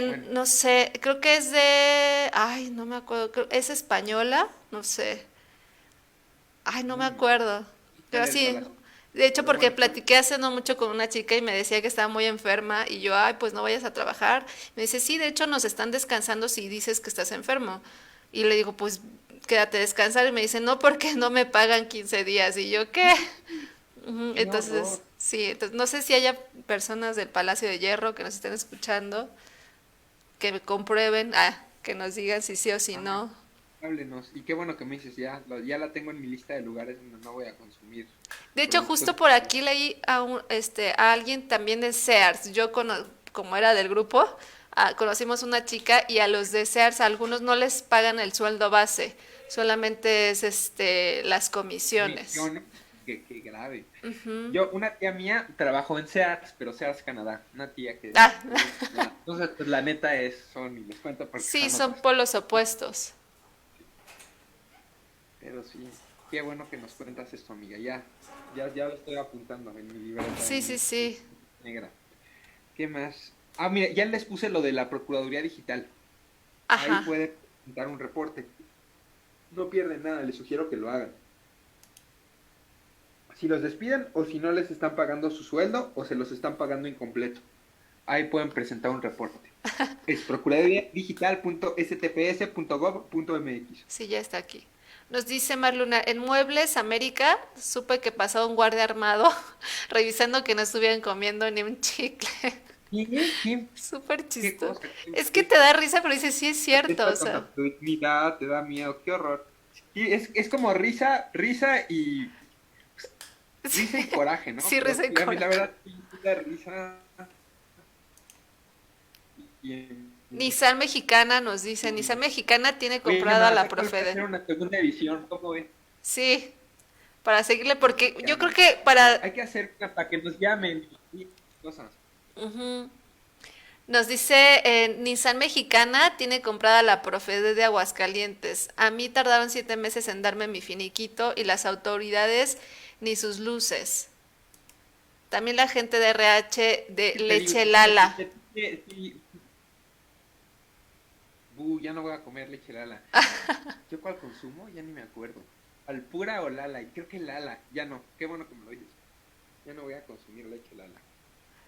[SPEAKER 2] Bueno,
[SPEAKER 1] No sé, creo que ay, no me acuerdo, es española, no sé. Ay, no me
[SPEAKER 2] muy bien.
[SPEAKER 1] acuerdo. Pero
[SPEAKER 2] Sale el
[SPEAKER 1] sí,
[SPEAKER 2] Palacio.
[SPEAKER 1] De hecho,
[SPEAKER 2] Pero
[SPEAKER 1] porque
[SPEAKER 2] bueno,
[SPEAKER 1] platiqué hace no mucho con una chica y me decía que estaba muy enferma y yo, ay, pues no vayas a trabajar. Me dice, sí, de hecho nos están descansando si dices que estás enfermo. Y le digo, pues quédate a descansar. Y me dice, no, porque no me pagan 15 días. Y yo, ¿qué? Ujú.
[SPEAKER 2] qué
[SPEAKER 1] Entonces,
[SPEAKER 2] horror.
[SPEAKER 1] sí, entonces no sé si haya personas del Palacio de Hierro que nos estén escuchando, que me comprueben, que nos digan si sí o si
[SPEAKER 2] Ay,
[SPEAKER 1] no.
[SPEAKER 2] háblenos. Y qué bueno que me dices, ya, ya la tengo en mi lista de lugares donde no voy a consumir
[SPEAKER 1] De hecho,
[SPEAKER 2] productos.
[SPEAKER 1] justo por aquí leí a alguien también de Sears. Como era del grupo, conocimos una chica y a los de Sears, a algunos no les pagan el sueldo base, solamente es las comisiones.
[SPEAKER 2] Comisiones, qué grave. Yo, una tía mía trabajó en Sears, pero Sears Canadá, una tía
[SPEAKER 1] Ah,
[SPEAKER 2] que vive en Canadá. Entonces, pues la neta y les cuento porque
[SPEAKER 1] sí,
[SPEAKER 2] son
[SPEAKER 1] son
[SPEAKER 2] otras.
[SPEAKER 1] polos opuestos.
[SPEAKER 2] Pero sí, qué bueno que nos cuentas esto, amiga. Ya lo estoy apuntando en mi libreta,
[SPEAKER 1] Sí,
[SPEAKER 2] en
[SPEAKER 1] sí,
[SPEAKER 2] mi
[SPEAKER 1] sí.
[SPEAKER 2] negra. ¿Qué más? Ah, mira, ya les puse lo de la Procuraduría Digital. Ahí
[SPEAKER 1] Ajá.
[SPEAKER 2] pueden presentar un reporte. No pierden nada, les sugiero que lo hagan. Si los despiden o si no les están pagando su sueldo o se los están pagando incompleto. Ahí pueden presentar un reporte. Es procuradoriadigital.stps.gov.mx.
[SPEAKER 1] Sí, ya está aquí. Nos dice Marluna, en Muebles América supe que pasaba un guardia armado revisando que no estuvieran comiendo ni un chicle.
[SPEAKER 2] ¿Qué?
[SPEAKER 1] Súper
[SPEAKER 2] ¿Qué
[SPEAKER 1] chistoso.
[SPEAKER 2] cosa?
[SPEAKER 1] Es que te da risa, pero dices, sí es cierto, o
[SPEAKER 2] Atenta
[SPEAKER 1] sea.
[SPEAKER 2] contra tu dignidad, te da miedo, qué horror. Sí, es como risa y coraje, ¿no?
[SPEAKER 1] Sí,
[SPEAKER 2] Pero
[SPEAKER 1] risa y
[SPEAKER 2] sí, a mí la
[SPEAKER 1] coraje.
[SPEAKER 2] verdad sí da risa y,
[SPEAKER 1] Nissan Mexicana nos dice, Nissan Mexicana tiene
[SPEAKER 2] oye,
[SPEAKER 1] comprada
[SPEAKER 2] más
[SPEAKER 1] la
[SPEAKER 2] falta
[SPEAKER 1] Profede.
[SPEAKER 2] hacer una segunda edición, ¿cómo ve?
[SPEAKER 1] Sí, para seguirle, porque yo creo
[SPEAKER 2] Mexicana.
[SPEAKER 1] que
[SPEAKER 2] Sí,
[SPEAKER 1] para...
[SPEAKER 2] hay que hacer una para que nos llamen y cosas.
[SPEAKER 1] Ujú. Nos dice, Nissan Mexicana tiene comprada la Profede de Aguascalientes. A mí tardaron 7 meses en darme mi finiquito y las autoridades ni sus luces. También la gente de RH de
[SPEAKER 2] ¿Qué te digo?
[SPEAKER 1] Leche
[SPEAKER 2] Imagínate,
[SPEAKER 1] Lala.
[SPEAKER 2] ya no voy a comer leche Lala. ¿Yo cuál consumo? Ya ni me acuerdo. ¿Alpura o Lala? Y creo que Lala. Ya no. Qué bueno que me lo dices. Ya no voy a consumir leche Lala.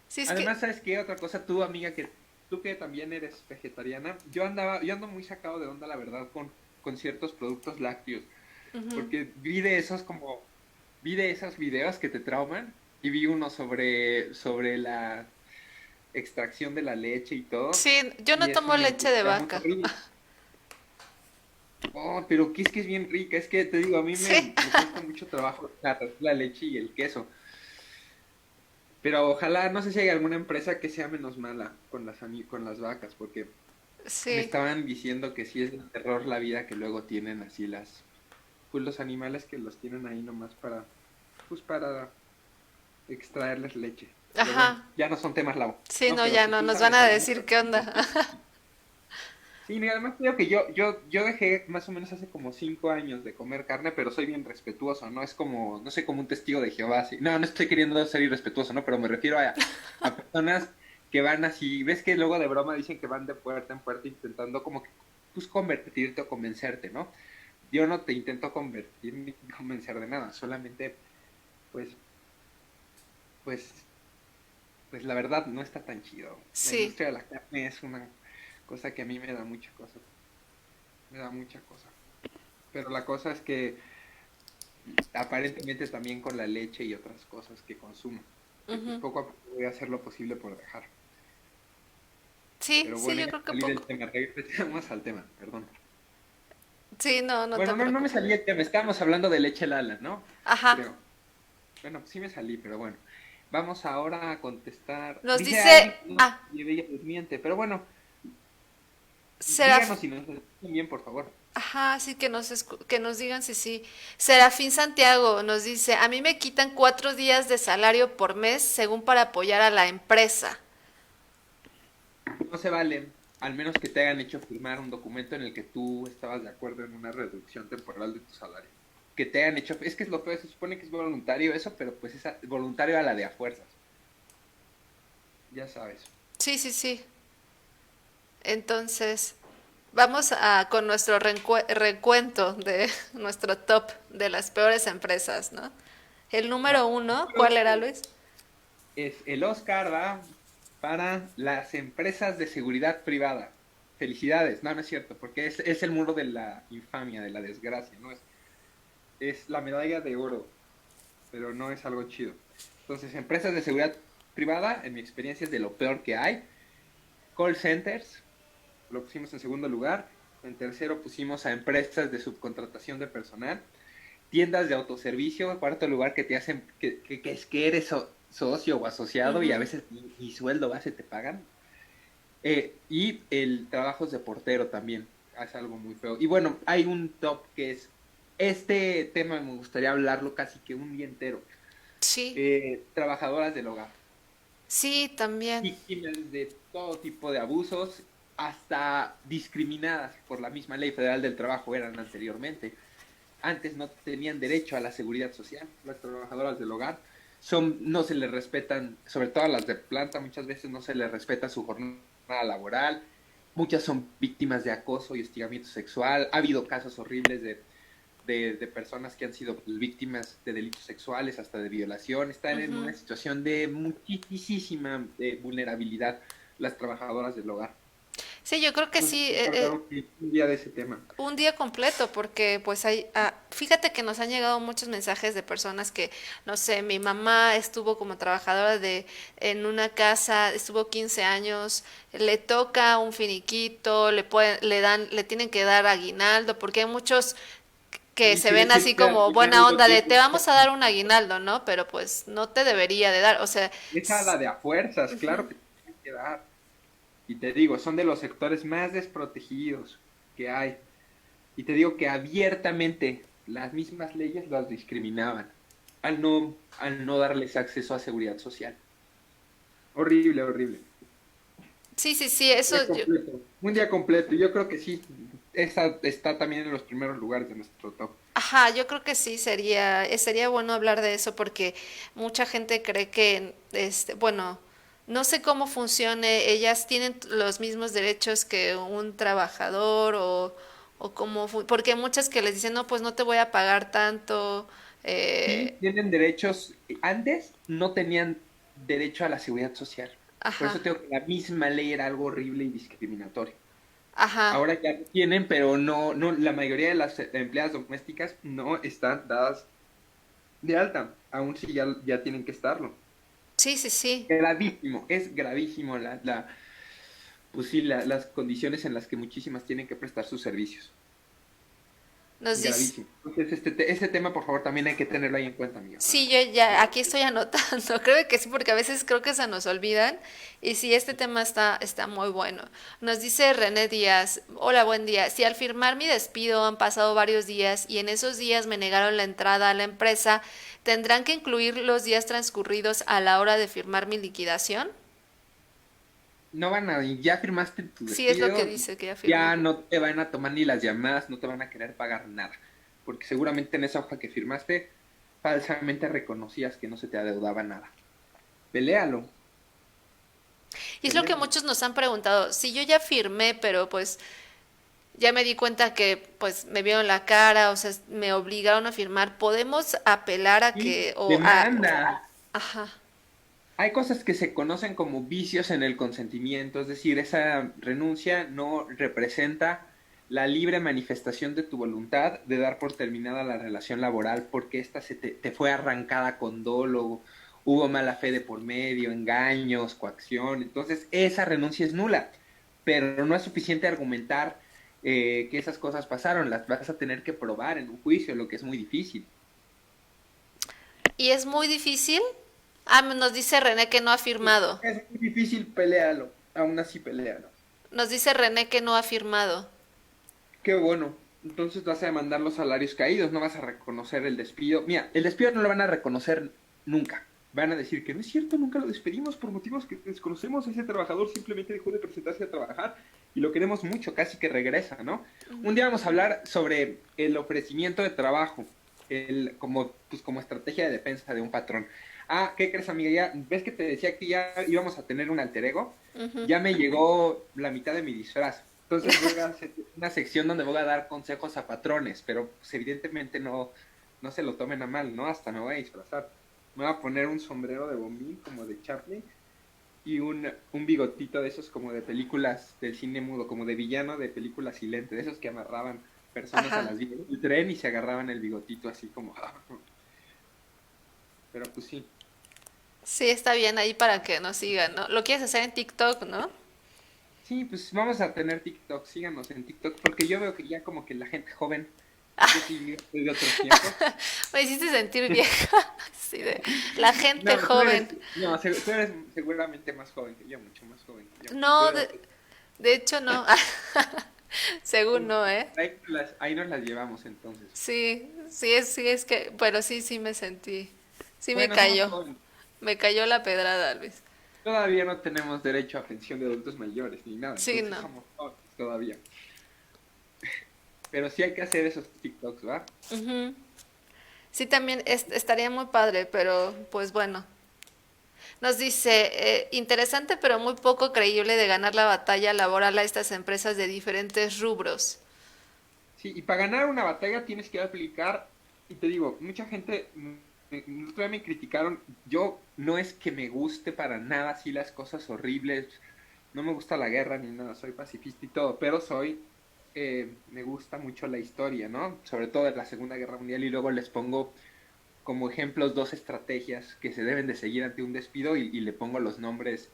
[SPEAKER 1] Sí, es que...
[SPEAKER 2] Además, ¿sabes qué? Otra cosa, tú, amiga, que tú que también eres vegetariana, yo ando muy sacado de onda, la verdad, con ciertos productos lácteos. Porque vi de esos videos que te trauman y vi uno sobre la extracción de la leche y todo.
[SPEAKER 1] Sí, yo
[SPEAKER 2] Y
[SPEAKER 1] no
[SPEAKER 2] eso
[SPEAKER 1] tomo
[SPEAKER 2] me
[SPEAKER 1] leche de
[SPEAKER 2] angustia muy
[SPEAKER 1] vaca.
[SPEAKER 2] horrible. Oh, pero que es bien rica. Es que te digo, a mí
[SPEAKER 1] Sí.
[SPEAKER 2] me cuesta mucho trabajo dejar la leche y el queso. Pero ojalá, no sé si hay alguna empresa que sea menos mala con las vacas, porque me
[SPEAKER 1] Sí.
[SPEAKER 2] estaban diciendo que sí es de terror la vida que luego tienen así pues los animales que los tienen ahí nomás pues para extraerles leche. Pero bueno,
[SPEAKER 1] Ajá.
[SPEAKER 2] ya no son temas
[SPEAKER 1] Sí,
[SPEAKER 2] no,
[SPEAKER 1] no,
[SPEAKER 2] pero
[SPEAKER 1] ya
[SPEAKER 2] si
[SPEAKER 1] no,
[SPEAKER 2] tú
[SPEAKER 1] nos van
[SPEAKER 2] sabes
[SPEAKER 1] a
[SPEAKER 2] alguna
[SPEAKER 1] decir qué onda.
[SPEAKER 2] recomendación. Sí, mira, además creo que yo dejé más o menos hace como 5 años de comer carne, pero soy bien respetuoso, no es como, no soy como un testigo de Jehová, así. No, no estoy queriendo ser irrespetuoso, ¿no? Pero me refiero a personas que van así, ves que luego de broma dicen que van de puerta en puerta intentando como que, pues convertirte o convencerte, ¿no? Yo no te intento convertir ni convencer de nada, solamente, pues, pues, pues la verdad no está tan chido. La
[SPEAKER 1] Sí.
[SPEAKER 2] industria de la carne es una cosa que a mí me da mucha cosa. Pero la cosa es que aparentemente también con la leche y otras cosas que consumo. Y pues poco a poco voy a hacer lo posible por dejar.
[SPEAKER 1] Sí,
[SPEAKER 2] Pero
[SPEAKER 1] sí,
[SPEAKER 2] bueno,
[SPEAKER 1] yo
[SPEAKER 2] ya
[SPEAKER 1] creo que
[SPEAKER 2] salí
[SPEAKER 1] poco.
[SPEAKER 2] del tema, regresemos al tema, perdón.
[SPEAKER 1] Sí, no, no te
[SPEAKER 2] Bueno, no me
[SPEAKER 1] preocupes.
[SPEAKER 2] salí del tema, estábamos hablando de leche Lala, ¿no?
[SPEAKER 1] Ajá.
[SPEAKER 2] Creo. Bueno, sí me salí, pero bueno. Vamos ahora a contestar.
[SPEAKER 1] Nos
[SPEAKER 2] Dice
[SPEAKER 1] dice,
[SPEAKER 2] alguien que no y ella desmiente, pero bueno,
[SPEAKER 1] Seraf,
[SPEAKER 2] díganos si nos escuchan bien, por favor.
[SPEAKER 1] ajá, sí que nos digan si sí. Serafín Santiago nos dice, a mí me quitan 4 días de salario por mes según para apoyar a la empresa.
[SPEAKER 2] No se vale, al menos que te hayan hecho firmar un documento en el que tú estabas de acuerdo en una reducción temporal de tu salario. Que te hayan hecho, es que es lo peor, se supone que es voluntario eso, pero pues es voluntario a la de a fuerzas. Ya sabes.
[SPEAKER 1] Sí, sí, sí. Entonces, vamos con nuestro recuento de nuestro top de las peores empresas, ¿no? El
[SPEAKER 2] Ah,
[SPEAKER 1] número uno,
[SPEAKER 2] número
[SPEAKER 1] ¿cuál era,
[SPEAKER 2] uno
[SPEAKER 1] Luis?
[SPEAKER 2] es el Oscar va para las empresas de seguridad privada. Felicidades, no, no es cierto, porque es el muro de la infamia, de la desgracia, ¿no? Es la medalla de oro, pero no es algo chido. Entonces, empresas de seguridad privada, en mi experiencia, es de lo peor que hay. Call centers, lo pusimos en segundo lugar. En tercero pusimos a empresas de subcontratación de personal. Tiendas de autoservicio, en cuarto lugar, que te hacen, que es que eres socio o asociado y a
[SPEAKER 1] Ujú.
[SPEAKER 2] veces ni sueldo base te pagan. Y el trabajo de portero también, es algo muy feo. Y bueno, hay un top que es, este tema me gustaría hablarlo casi que un día entero.
[SPEAKER 1] Sí,
[SPEAKER 2] Trabajadoras del hogar,
[SPEAKER 1] sí, también.
[SPEAKER 2] víctimas de todo tipo de abusos, hasta discriminadas por la misma ley federal del trabajo eran anteriormente. Antes no tenían derecho a la seguridad social, las trabajadoras del hogar. No se les respetan, sobre todo a las de planta, muchas veces no se les respeta su jornada laboral. Muchas son víctimas de acoso y hostigamiento sexual. Ha habido casos horribles de personas que han sido víctimas de delitos sexuales, hasta de violación. Están en una
[SPEAKER 1] Ujú.
[SPEAKER 2] situación de muchísima vulnerabilidad las trabajadoras del hogar.
[SPEAKER 1] Sí, yo creo que
[SPEAKER 2] Entonces,
[SPEAKER 1] sí.
[SPEAKER 2] quiero hablar un día de ese tema.
[SPEAKER 1] Un día completo, porque pues hay, fíjate que nos han llegado muchos mensajes de personas que, no sé, mi mamá estuvo como trabajadora en una casa, estuvo 15 años, le toca un finiquito, le tienen que dar aguinaldo, porque hay muchos que
[SPEAKER 2] Y
[SPEAKER 1] se
[SPEAKER 2] si
[SPEAKER 1] ven
[SPEAKER 2] les
[SPEAKER 1] así
[SPEAKER 2] queda
[SPEAKER 1] como buena
[SPEAKER 2] aguinaldo,
[SPEAKER 1] onda de
[SPEAKER 2] tienen
[SPEAKER 1] te vamos a dar un aguinaldo, ¿no? Pero pues no te debería de dar, o sea,
[SPEAKER 2] esa la de a fuerzas, claro que tienen que dar. Y te digo, son de los sectores más desprotegidos que hay. Y te digo que abiertamente las mismas leyes las discriminaban al no darles acceso a seguridad social. Horrible, horrible.
[SPEAKER 1] sí, sí, sí,
[SPEAKER 2] Un
[SPEAKER 1] eso
[SPEAKER 2] día
[SPEAKER 1] yo,
[SPEAKER 2] completo. Un día completo. Yo creo que sí, esa está también en los primeros lugares de nuestro top.
[SPEAKER 1] ajá, yo creo que sí sería bueno hablar de eso porque mucha gente cree que, bueno, no sé cómo funcione, ellas tienen los mismos derechos que un trabajador o porque hay muchas que les dicen, no, pues no te voy a pagar tanto,
[SPEAKER 2] Sí, tienen derechos. Antes no tenían derecho a la seguridad social. Por
[SPEAKER 1] ajá,
[SPEAKER 2] eso tengo que la misma ley era algo horrible y discriminatorio.
[SPEAKER 1] ajá.
[SPEAKER 2] Ahora ya lo tienen, pero no, la mayoría de las empleadas domésticas no están dadas de alta, aún si ya tienen que estarlo.
[SPEAKER 1] Sí, sí, sí.
[SPEAKER 2] Gravísimo, es gravísimo pues sí, las condiciones en las que muchísimas tienen que prestar sus servicios.
[SPEAKER 1] Nos dice,
[SPEAKER 2] Gravísimo. Entonces, ese tema, por favor, también hay que tenerlo ahí en cuenta, amiga.
[SPEAKER 1] sí, yo ya aquí estoy anotando, creo que sí, porque a veces creo que se nos olvidan y sí, este tema está muy bueno. Nos dice René Díaz, hola, buen día. Si al firmar mi despido han pasado varios días y en esos días me negaron la entrada a la empresa, ¿tendrán que incluir los días transcurridos a la hora de firmar mi liquidación?
[SPEAKER 2] No van a, ya firmaste tu
[SPEAKER 1] Sí, es lo que
[SPEAKER 2] despido,
[SPEAKER 1] dice que ya firmó.
[SPEAKER 2] ya no te van a tomar ni las llamadas, no te van a querer pagar nada, porque seguramente en esa hoja que firmaste falsamente reconocías que no se te adeudaba nada. Peléalo,
[SPEAKER 1] Y es lo que
[SPEAKER 2] peléalo.
[SPEAKER 1] muchos nos han preguntado, si yo ya firmé, pero pues ya me di cuenta que pues me vieron la cara, o sea, me obligaron a firmar. ¿Podemos apelar a
[SPEAKER 2] Y
[SPEAKER 1] que o a
[SPEAKER 2] demanda.
[SPEAKER 1] ajá.
[SPEAKER 2] Hay cosas que se conocen como vicios en el consentimiento, es decir, esa renuncia no representa la libre manifestación de tu voluntad de dar por terminada la relación laboral porque ésta te fue arrancada con dolo, hubo mala fe de por medio, engaños, coacción. Entonces, esa renuncia es nula, pero no es suficiente argumentar que esas cosas pasaron, las vas a tener que probar en un juicio, lo que es muy difícil.
[SPEAKER 1] Y es muy difícil. Ah, nos dice René que no ha firmado.
[SPEAKER 2] Es muy difícil, pelearlo, aún así pelealo.
[SPEAKER 1] Nos dice René que no ha firmado.
[SPEAKER 2] Qué bueno. Entonces vas a demandar los salarios caídos, no vas a reconocer el despido. Mira, el despido no lo van a reconocer nunca. Van a decir que no es cierto, nunca lo despedimos por motivos que desconocemos. Ese trabajador simplemente dejó de presentarse a trabajar y lo queremos mucho, casi que regresa, ¿no? Un día vamos a hablar sobre el ofrecimiento de trabajo, pues como estrategia de defensa de un patrón. Ah, ¿qué crees, amiga? Ya, ¿ves que te decía que ya íbamos a tener un alter ego? Ya me llegó la mitad de mi disfraz. Entonces voy a hacer una sección donde voy a dar consejos a patrones, pero pues, evidentemente no se lo tomen a mal, ¿no? Hasta me voy a disfrazar. Me voy a poner un sombrero de bombín como de Chaplin y un bigotito de esos como de películas del cine mudo, como de villano de películas silentes, de esos que amarraban personas a
[SPEAKER 1] Ajá.
[SPEAKER 2] las vías del tren y se agarraban el bigotito así como... Pero pues sí.
[SPEAKER 1] Sí, está bien ahí para que nos sigan, ¿no? Lo quieres hacer en TikTok, ¿no?
[SPEAKER 2] Sí, pues vamos a tener TikTok, síganos en TikTok, porque yo veo que ya como que la gente joven, yo sí soy de otros tiempos.
[SPEAKER 1] Me hiciste sentir vieja, así de la gente
[SPEAKER 2] No, tú
[SPEAKER 1] joven.
[SPEAKER 2] eres, no, tú eres seguramente más joven que yo, mucho más joven que yo.
[SPEAKER 1] No,
[SPEAKER 2] Pero
[SPEAKER 1] de hecho no. Según
[SPEAKER 2] pues,
[SPEAKER 1] no, ¿eh?
[SPEAKER 2] ahí nos las llevamos entonces.
[SPEAKER 1] Sí es que, pero sí me sentí, sí
[SPEAKER 2] Bueno, somos jóvenes.
[SPEAKER 1] me cayó la pedrada, Luis.
[SPEAKER 2] Todavía no tenemos derecho a pensión de adultos mayores ni nada,
[SPEAKER 1] Sí,
[SPEAKER 2] entonces
[SPEAKER 1] no.
[SPEAKER 2] somos jóvenes todavía. Pero sí hay que hacer esos TikToks, ¿va?
[SPEAKER 1] Sí, también estaría muy padre, pero pues bueno. Nos dice, interesante pero muy poco creíble de ganar la batalla laboral a estas empresas de diferentes rubros.
[SPEAKER 2] Sí, y para ganar una batalla tienes que aplicar, y te digo, mucha gente, el otro día me criticaron, yo no es que me guste para nada así las cosas horribles, no me gusta la guerra ni nada, soy pacifista y todo, pero me gusta mucho la historia, ¿no? Sobre todo de la Segunda Guerra Mundial y luego les pongo como ejemplos dos estrategias que se deben de seguir ante un despido y le pongo los nombres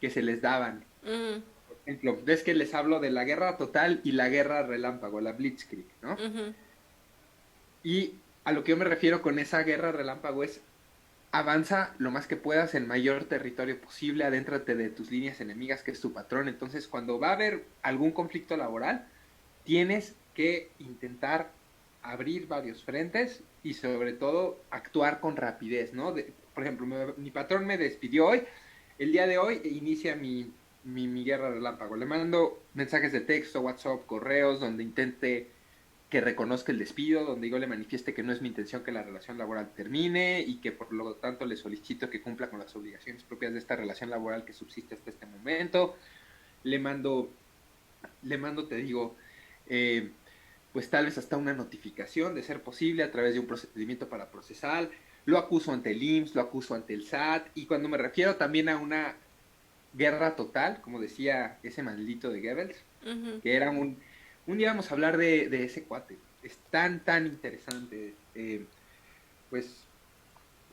[SPEAKER 2] que se les daban.
[SPEAKER 1] Mm,
[SPEAKER 2] Por ejemplo, ves que les hablo de la guerra total y la guerra relámpago, la Blitzkrieg, ¿no?
[SPEAKER 1] ujú,
[SPEAKER 2] Y a lo que yo me refiero con esa guerra relámpago es avanza lo más que puedas en mayor territorio posible, adéntrate de tus líneas enemigas, que es tu patrón. Entonces, cuando va a haber algún conflicto laboral, tienes que intentar abrir varios frentes y sobre todo actuar con rapidez, ¿no? Por ejemplo, mi patrón me despidió hoy, el día de hoy inicia mi guerra relámpago. Le mando mensajes de texto, WhatsApp, correos, donde intente que reconozca el despido, donde yo le manifieste que no es mi intención que la relación laboral termine y que por lo tanto le solicito que cumpla con las obligaciones propias de esta relación laboral que subsiste hasta este momento. Le mando, te digo, eh, pues tal vez hasta una notificación de ser posible a través de un procedimiento para procesar. Lo acuso ante el IMSS, lo acuso ante el SAT y cuando me refiero también a una guerra total, como decía ese maldito de Goebbels,
[SPEAKER 1] ujú.
[SPEAKER 2] que era un día vamos a hablar de ese cuate. Es tan interesante, pues,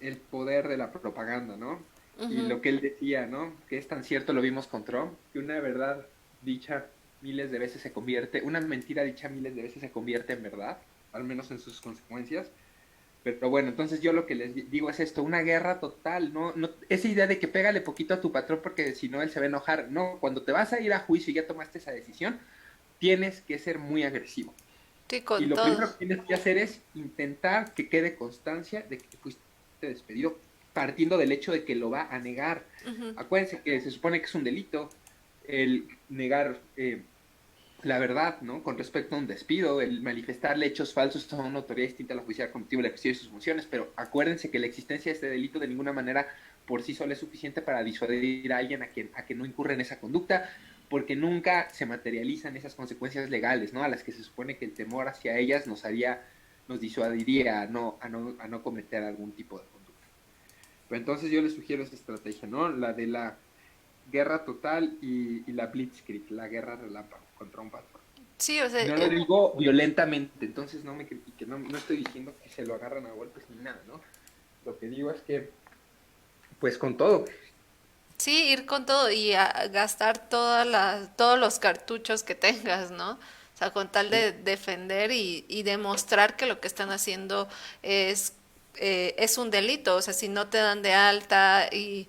[SPEAKER 2] el poder de la propaganda, ¿no? Y lo que él decía, ¿no? Que es tan cierto, lo vimos con Trump, que una verdad dicha miles de veces se convierte, una mentira dicha miles de veces se convierte en verdad, al menos en sus consecuencias. Pero bueno, entonces yo lo que les digo es esto, una guerra total, no, esa idea de que pégale poquito a tu patrón porque si no él se va a enojar, no, cuando te vas a ir a juicio y ya tomaste esa decisión, tienes que ser muy agresivo.
[SPEAKER 1] Sí,
[SPEAKER 2] Y
[SPEAKER 1] con
[SPEAKER 2] lo
[SPEAKER 1] todo.
[SPEAKER 2] primero que tienes que hacer es intentar que quede constancia de que fuiste despedido, partiendo del hecho de que lo va a negar. Acuérdense que se supone que es un delito el negar la verdad, ¿no? Con respecto a un despido, el manifestarle hechos falsos a una autoridad distinta a la judicial contigo el ejercicio de sus funciones, pero acuérdense que la existencia de este delito de ninguna manera por sí sola es suficiente para disuadir a alguien a que no incurra en esa conducta, porque nunca se materializan esas consecuencias legales, ¿no? A las que se supone que el temor hacia ellas nos disuadiría a no cometer algún tipo de conducta. Pero entonces yo les sugiero esa estrategia, ¿no? La de la guerra total y la blitzkrieg, la guerra relámpago contra un patrón.
[SPEAKER 1] Sí, o sea,
[SPEAKER 2] Y no lo digo violentamente, entonces no me critiquen, no estoy diciendo que se lo agarran a golpes ni nada, ¿no? Lo que digo es que, pues con todo.
[SPEAKER 1] sí, ir con todo y a gastar todos los cartuchos que tengas, ¿no? O sea, con tal de
[SPEAKER 2] Sí,
[SPEAKER 1] defender y demostrar que lo que están haciendo es, es un delito. O sea, si no te dan de alta y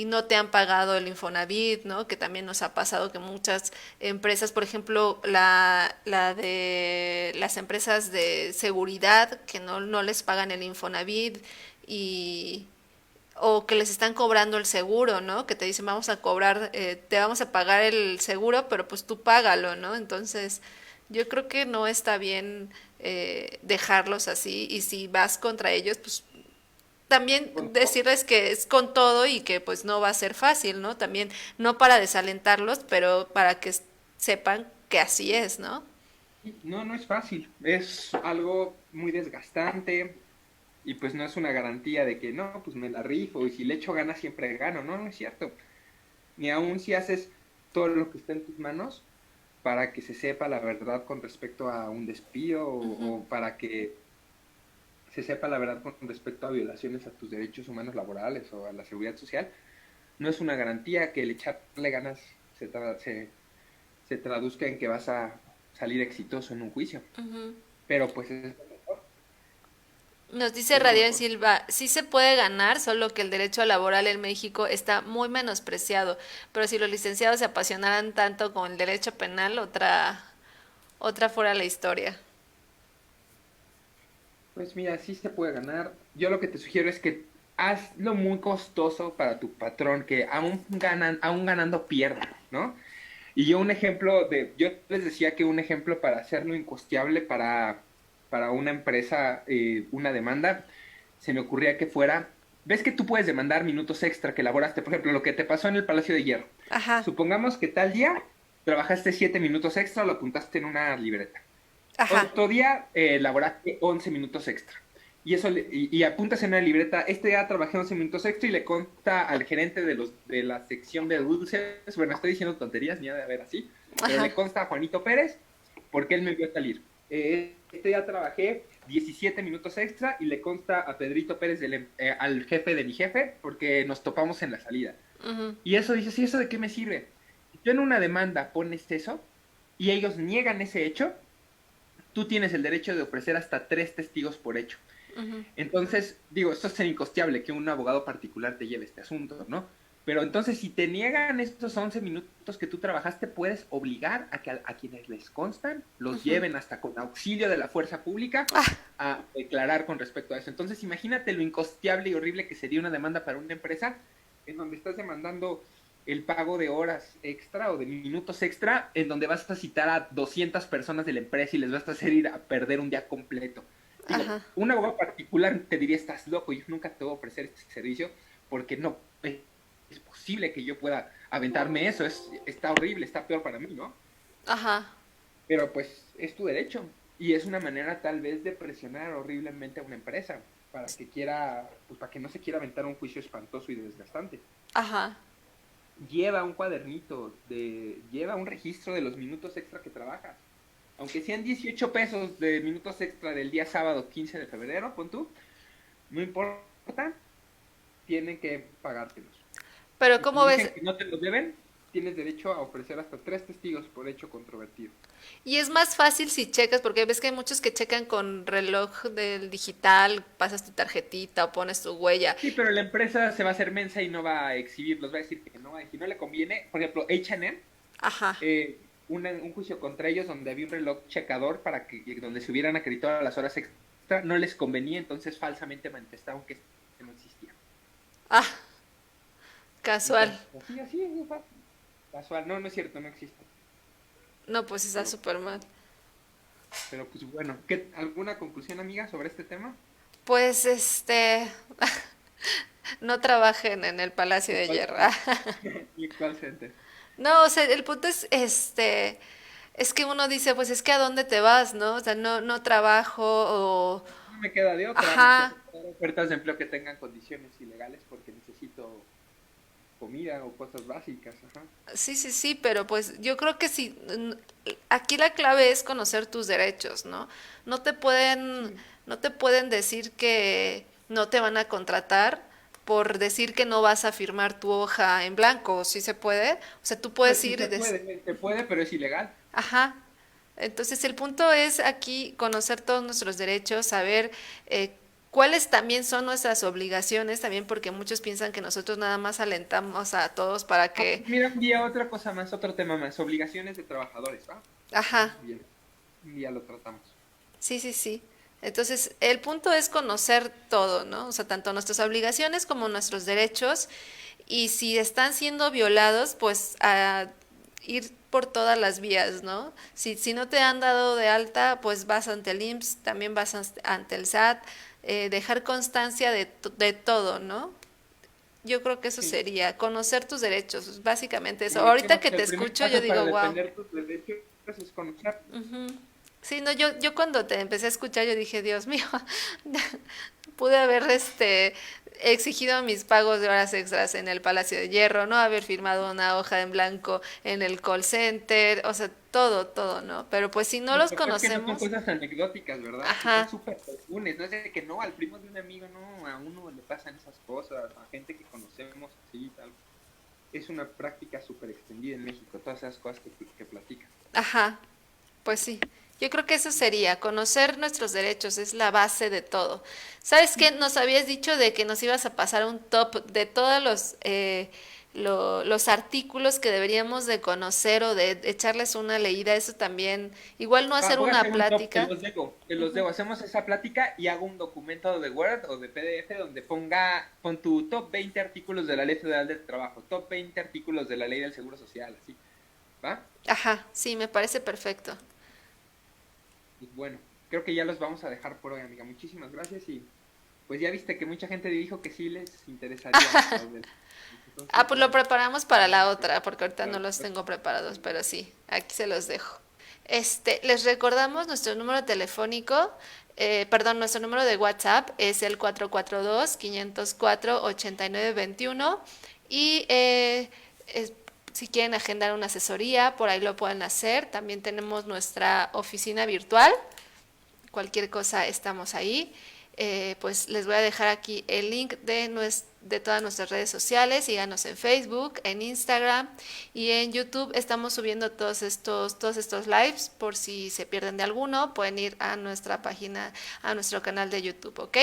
[SPEAKER 1] no te han pagado el Infonavit, ¿no? Que también nos ha pasado que muchas empresas, por ejemplo, la de las empresas de seguridad, que no les pagan el Infonavit y o que les están cobrando el seguro, ¿no? Que te dicen vamos a cobrar, te vamos a pagar el seguro, pero pues tú págalo, ¿no? Entonces yo creo que no está bien dejarlos así y si vas contra ellos, pues también
[SPEAKER 2] con todo.
[SPEAKER 1] decirles que es con todo y que pues no va a ser fácil, ¿no? También no para desalentarlos, pero para que sepan que así es, ¿no?
[SPEAKER 2] No, no es fácil. Es algo muy desgastante y pues no es una garantía de que no, pues me la rifo y si le echo ganas siempre gano. No, no es cierto. Ni aun si haces todo lo que está en tus manos para que se sepa la verdad con respecto a un despido
[SPEAKER 1] Ujú.
[SPEAKER 2] o para que se sepa la verdad con respecto a violaciones a tus derechos humanos laborales o a la seguridad social, no es una garantía que el echarle ganas se traduzca en que vas a salir exitoso en un juicio. Pero pues
[SPEAKER 1] Nos dice
[SPEAKER 2] es lo
[SPEAKER 1] Radiel
[SPEAKER 2] mejor.
[SPEAKER 1] Silva, sí se puede ganar, solo que el derecho laboral en México está muy menospreciado, pero si los licenciados se apasionaran tanto con el derecho penal, otra fuera la historia.
[SPEAKER 2] Pues mira, sí se puede ganar. Yo lo que te sugiero es que hazlo muy costoso para tu patrón, que aún ganando pierda, ¿no? Y yo les decía que un ejemplo para hacerlo incosteable para una empresa, una demanda, se me ocurría que fuera, ves que tú puedes demandar minutos extra que elaboraste, por ejemplo, lo que te pasó en el Palacio de Hierro.
[SPEAKER 1] Ajá,
[SPEAKER 2] Supongamos que tal día trabajaste 7 minutos extra, lo apuntaste en una libreta.
[SPEAKER 1] ajá,
[SPEAKER 2] Otro día elaboraste 11 minutos extra. Y apuntas en una libreta, este día trabajé 11 minutos extra y le consta al gerente de la sección de dulces, bueno, estoy diciendo tonterías, ni ha de haber así, pero
[SPEAKER 1] ajá,
[SPEAKER 2] le consta a Juanito Pérez porque él me vio salir. Este día trabajé 17 minutos extra y le consta a Pedrito Pérez, al jefe de mi jefe, porque nos topamos en la salida. Y eso dices, ¿y eso de qué me sirve? Si tú en una demanda pones eso y ellos niegan ese hecho, tú tienes el derecho de ofrecer hasta 3 testigos por hecho. Entonces, digo, esto es incosteable que un abogado particular te lleve este asunto, ¿no? Pero entonces, si te niegan estos 11 minutos que tú trabajaste, puedes obligar a quienes les constan, los lleven hasta con auxilio de la fuerza pública a declarar con respecto a eso. Entonces, imagínate lo incosteable y horrible que sería una demanda para una empresa en donde estás demandando el pago de horas extra o de minutos extra, en donde vas a citar a 200 personas de la empresa y les vas a hacer ir a perder un día completo. Digo,
[SPEAKER 1] ajá.
[SPEAKER 2] un abogado particular te diría, estás loco, yo nunca te voy a ofrecer este servicio porque no es posible que yo pueda aventarme eso, está horrible, está peor para mí, ¿no?
[SPEAKER 1] Ajá,
[SPEAKER 2] Pero pues es tu derecho y es una manera tal vez de presionar horriblemente a una empresa para que quiera, pues para que no se quiera aventar un juicio espantoso y desgastante.
[SPEAKER 1] ajá.
[SPEAKER 2] Lleva un cuadernito, lleva un registro de los minutos extra que trabajas. Aunque sean 18 pesos de minutos extra del día sábado 15 de febrero, pon tú, no importa, tienen que pagártelos.
[SPEAKER 1] Pero
[SPEAKER 2] Y si
[SPEAKER 1] ¿cómo
[SPEAKER 2] dicen
[SPEAKER 1] ves?
[SPEAKER 2] que no te los deben, tienes derecho a ofrecer hasta 3 testigos por hecho controvertido.
[SPEAKER 1] Y es más fácil si checas, porque ves que hay muchos que checan con reloj del digital, pasas tu tarjetita o pones tu huella.
[SPEAKER 2] Sí, pero la empresa se va a hacer mensa y no va a exhibirlos, va a decir que no, y si no le conviene, por ejemplo, H&M,
[SPEAKER 1] Ajá,
[SPEAKER 2] un juicio contra ellos donde había un reloj checador para que donde se hubieran acreditado las horas extra, no les convenía, entonces falsamente manifestaron que no existía. Y
[SPEAKER 1] casual.
[SPEAKER 2] pues así es fácil. Casual, no, no es cierto, no existe.
[SPEAKER 1] No, pues está
[SPEAKER 2] Pero,
[SPEAKER 1] súper mal.
[SPEAKER 2] pero pues bueno, ¿alguna conclusión, amiga, sobre este tema?
[SPEAKER 1] Pues no trabajen en el Palacio
[SPEAKER 2] ¿Y
[SPEAKER 1] de
[SPEAKER 2] cuál
[SPEAKER 1] Hierro.
[SPEAKER 2] center? ¿Y cuál center?
[SPEAKER 1] No, o sea, el punto es que uno dice, pues es que a dónde te vas, ¿no? O sea, no trabajo o,
[SPEAKER 2] No me queda de otra más que
[SPEAKER 1] ajá,
[SPEAKER 2] aceptar ofertas de empleo que tengan condiciones ilegales porque necesito comida o cosas básicas, ajá.
[SPEAKER 1] sí, sí, sí, pero pues yo creo que sí, aquí la clave es conocer tus derechos, ¿no? No te pueden,
[SPEAKER 2] Sí,
[SPEAKER 1] no te pueden decir que no te van a contratar por decir que no vas a firmar tu hoja en blanco, ¿sí se puede? O sea, tú
[SPEAKER 2] pues
[SPEAKER 1] puedes
[SPEAKER 2] sí
[SPEAKER 1] ir y
[SPEAKER 2] se puede, pero es ilegal.
[SPEAKER 1] ajá. Entonces el punto es aquí conocer todos nuestros derechos, saber cuáles también son nuestras obligaciones, también porque muchos piensan que nosotros nada más alentamos a todos para
[SPEAKER 2] Ah,
[SPEAKER 1] que,
[SPEAKER 2] pues mira, un día otra cosa más, otro tema más, obligaciones de trabajadores, ¿va?
[SPEAKER 1] ajá,
[SPEAKER 2] Bien, un día lo tratamos.
[SPEAKER 1] sí, sí, sí. Entonces el punto es conocer todo, ¿no? O sea, tanto nuestras obligaciones como nuestros derechos y si están siendo violados, pues a ir por todas las vías, ¿no? Si no te han dado de alta, pues vas ante el IMSS, también vas ante el SAT, dejar constancia de todo, ¿no? Yo creo que eso
[SPEAKER 2] Sí.
[SPEAKER 1] sería conocer tus derechos, básicamente eso.
[SPEAKER 2] Y
[SPEAKER 1] Ahorita que
[SPEAKER 2] conocer,
[SPEAKER 1] te
[SPEAKER 2] el primer
[SPEAKER 1] escucho, yo
[SPEAKER 2] paso para
[SPEAKER 1] digo, wow.
[SPEAKER 2] defender tus derechos es conocer.
[SPEAKER 1] Sí, no, yo cuando te empecé a escuchar, yo dije, Dios mío, pude haber exigido mis pagos de horas extras en el Palacio de Hierro, ¿no? Haber firmado una hoja en blanco en el call center, o sea, todo, todo, ¿no? Pero pues si no
[SPEAKER 2] Y
[SPEAKER 1] los
[SPEAKER 2] lo peor es que no son
[SPEAKER 1] conocemos,
[SPEAKER 2] cosas anecdóticas, ¿verdad? Sí, son
[SPEAKER 1] ajá,
[SPEAKER 2] súper comunes. No es de que no, al primo de un amigo, no, a uno le pasan esas cosas, a gente que conocemos así y tal. Es una práctica súper extendida en México, todas esas cosas que platican.
[SPEAKER 1] ajá, pues sí. Yo creo que eso sería, conocer nuestros derechos es la base de todo. ¿Sabes qué? Nos habías dicho de que nos ibas a pasar un top de todos los artículos que deberíamos de conocer o de echarles una leída. Eso también, igual no
[SPEAKER 2] Va,
[SPEAKER 1] hacer
[SPEAKER 2] voy a
[SPEAKER 1] una
[SPEAKER 2] hacer un top,
[SPEAKER 1] plática.
[SPEAKER 2] te los debo. Hacemos esa plática y hago un documento de Word o de PDF donde pon tu top 20 artículos de la Ley Federal del Trabajo, top 20 artículos de la Ley del Seguro Social, así. ¿Va?
[SPEAKER 1] Ajá, sí, me parece perfecto.
[SPEAKER 2] Pues bueno, creo que ya los vamos a dejar por hoy, amiga. Muchísimas gracias y pues ya viste que mucha gente dijo que sí les interesaría saber.
[SPEAKER 1] Ah,
[SPEAKER 2] Entonces,
[SPEAKER 1] pues lo
[SPEAKER 2] bueno,
[SPEAKER 1] preparamos para la
[SPEAKER 2] este,
[SPEAKER 1] otra, porque ahorita no
[SPEAKER 2] para-
[SPEAKER 1] los tengo preparados, pero sí, aquí se los dejo. Les recordamos nuestro número telefónico, perdón, nuestro número de WhatsApp es el 442-504-8921 y si quieren agendar una asesoría, por ahí lo pueden hacer. También tenemos nuestra oficina virtual, cualquier cosa estamos ahí. Pues les voy a dejar aquí el link de todas nuestras redes sociales. Síganos en Facebook, en Instagram y en YouTube. Estamos subiendo todos estos lives. Por si se pierden de alguno, pueden ir a nuestra página, a nuestro canal de YouTube, ¿ok?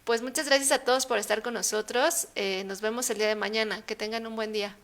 [SPEAKER 1] Pues muchas gracias a todos por estar con nosotros. Nos vemos el día de mañana. Que tengan un buen día.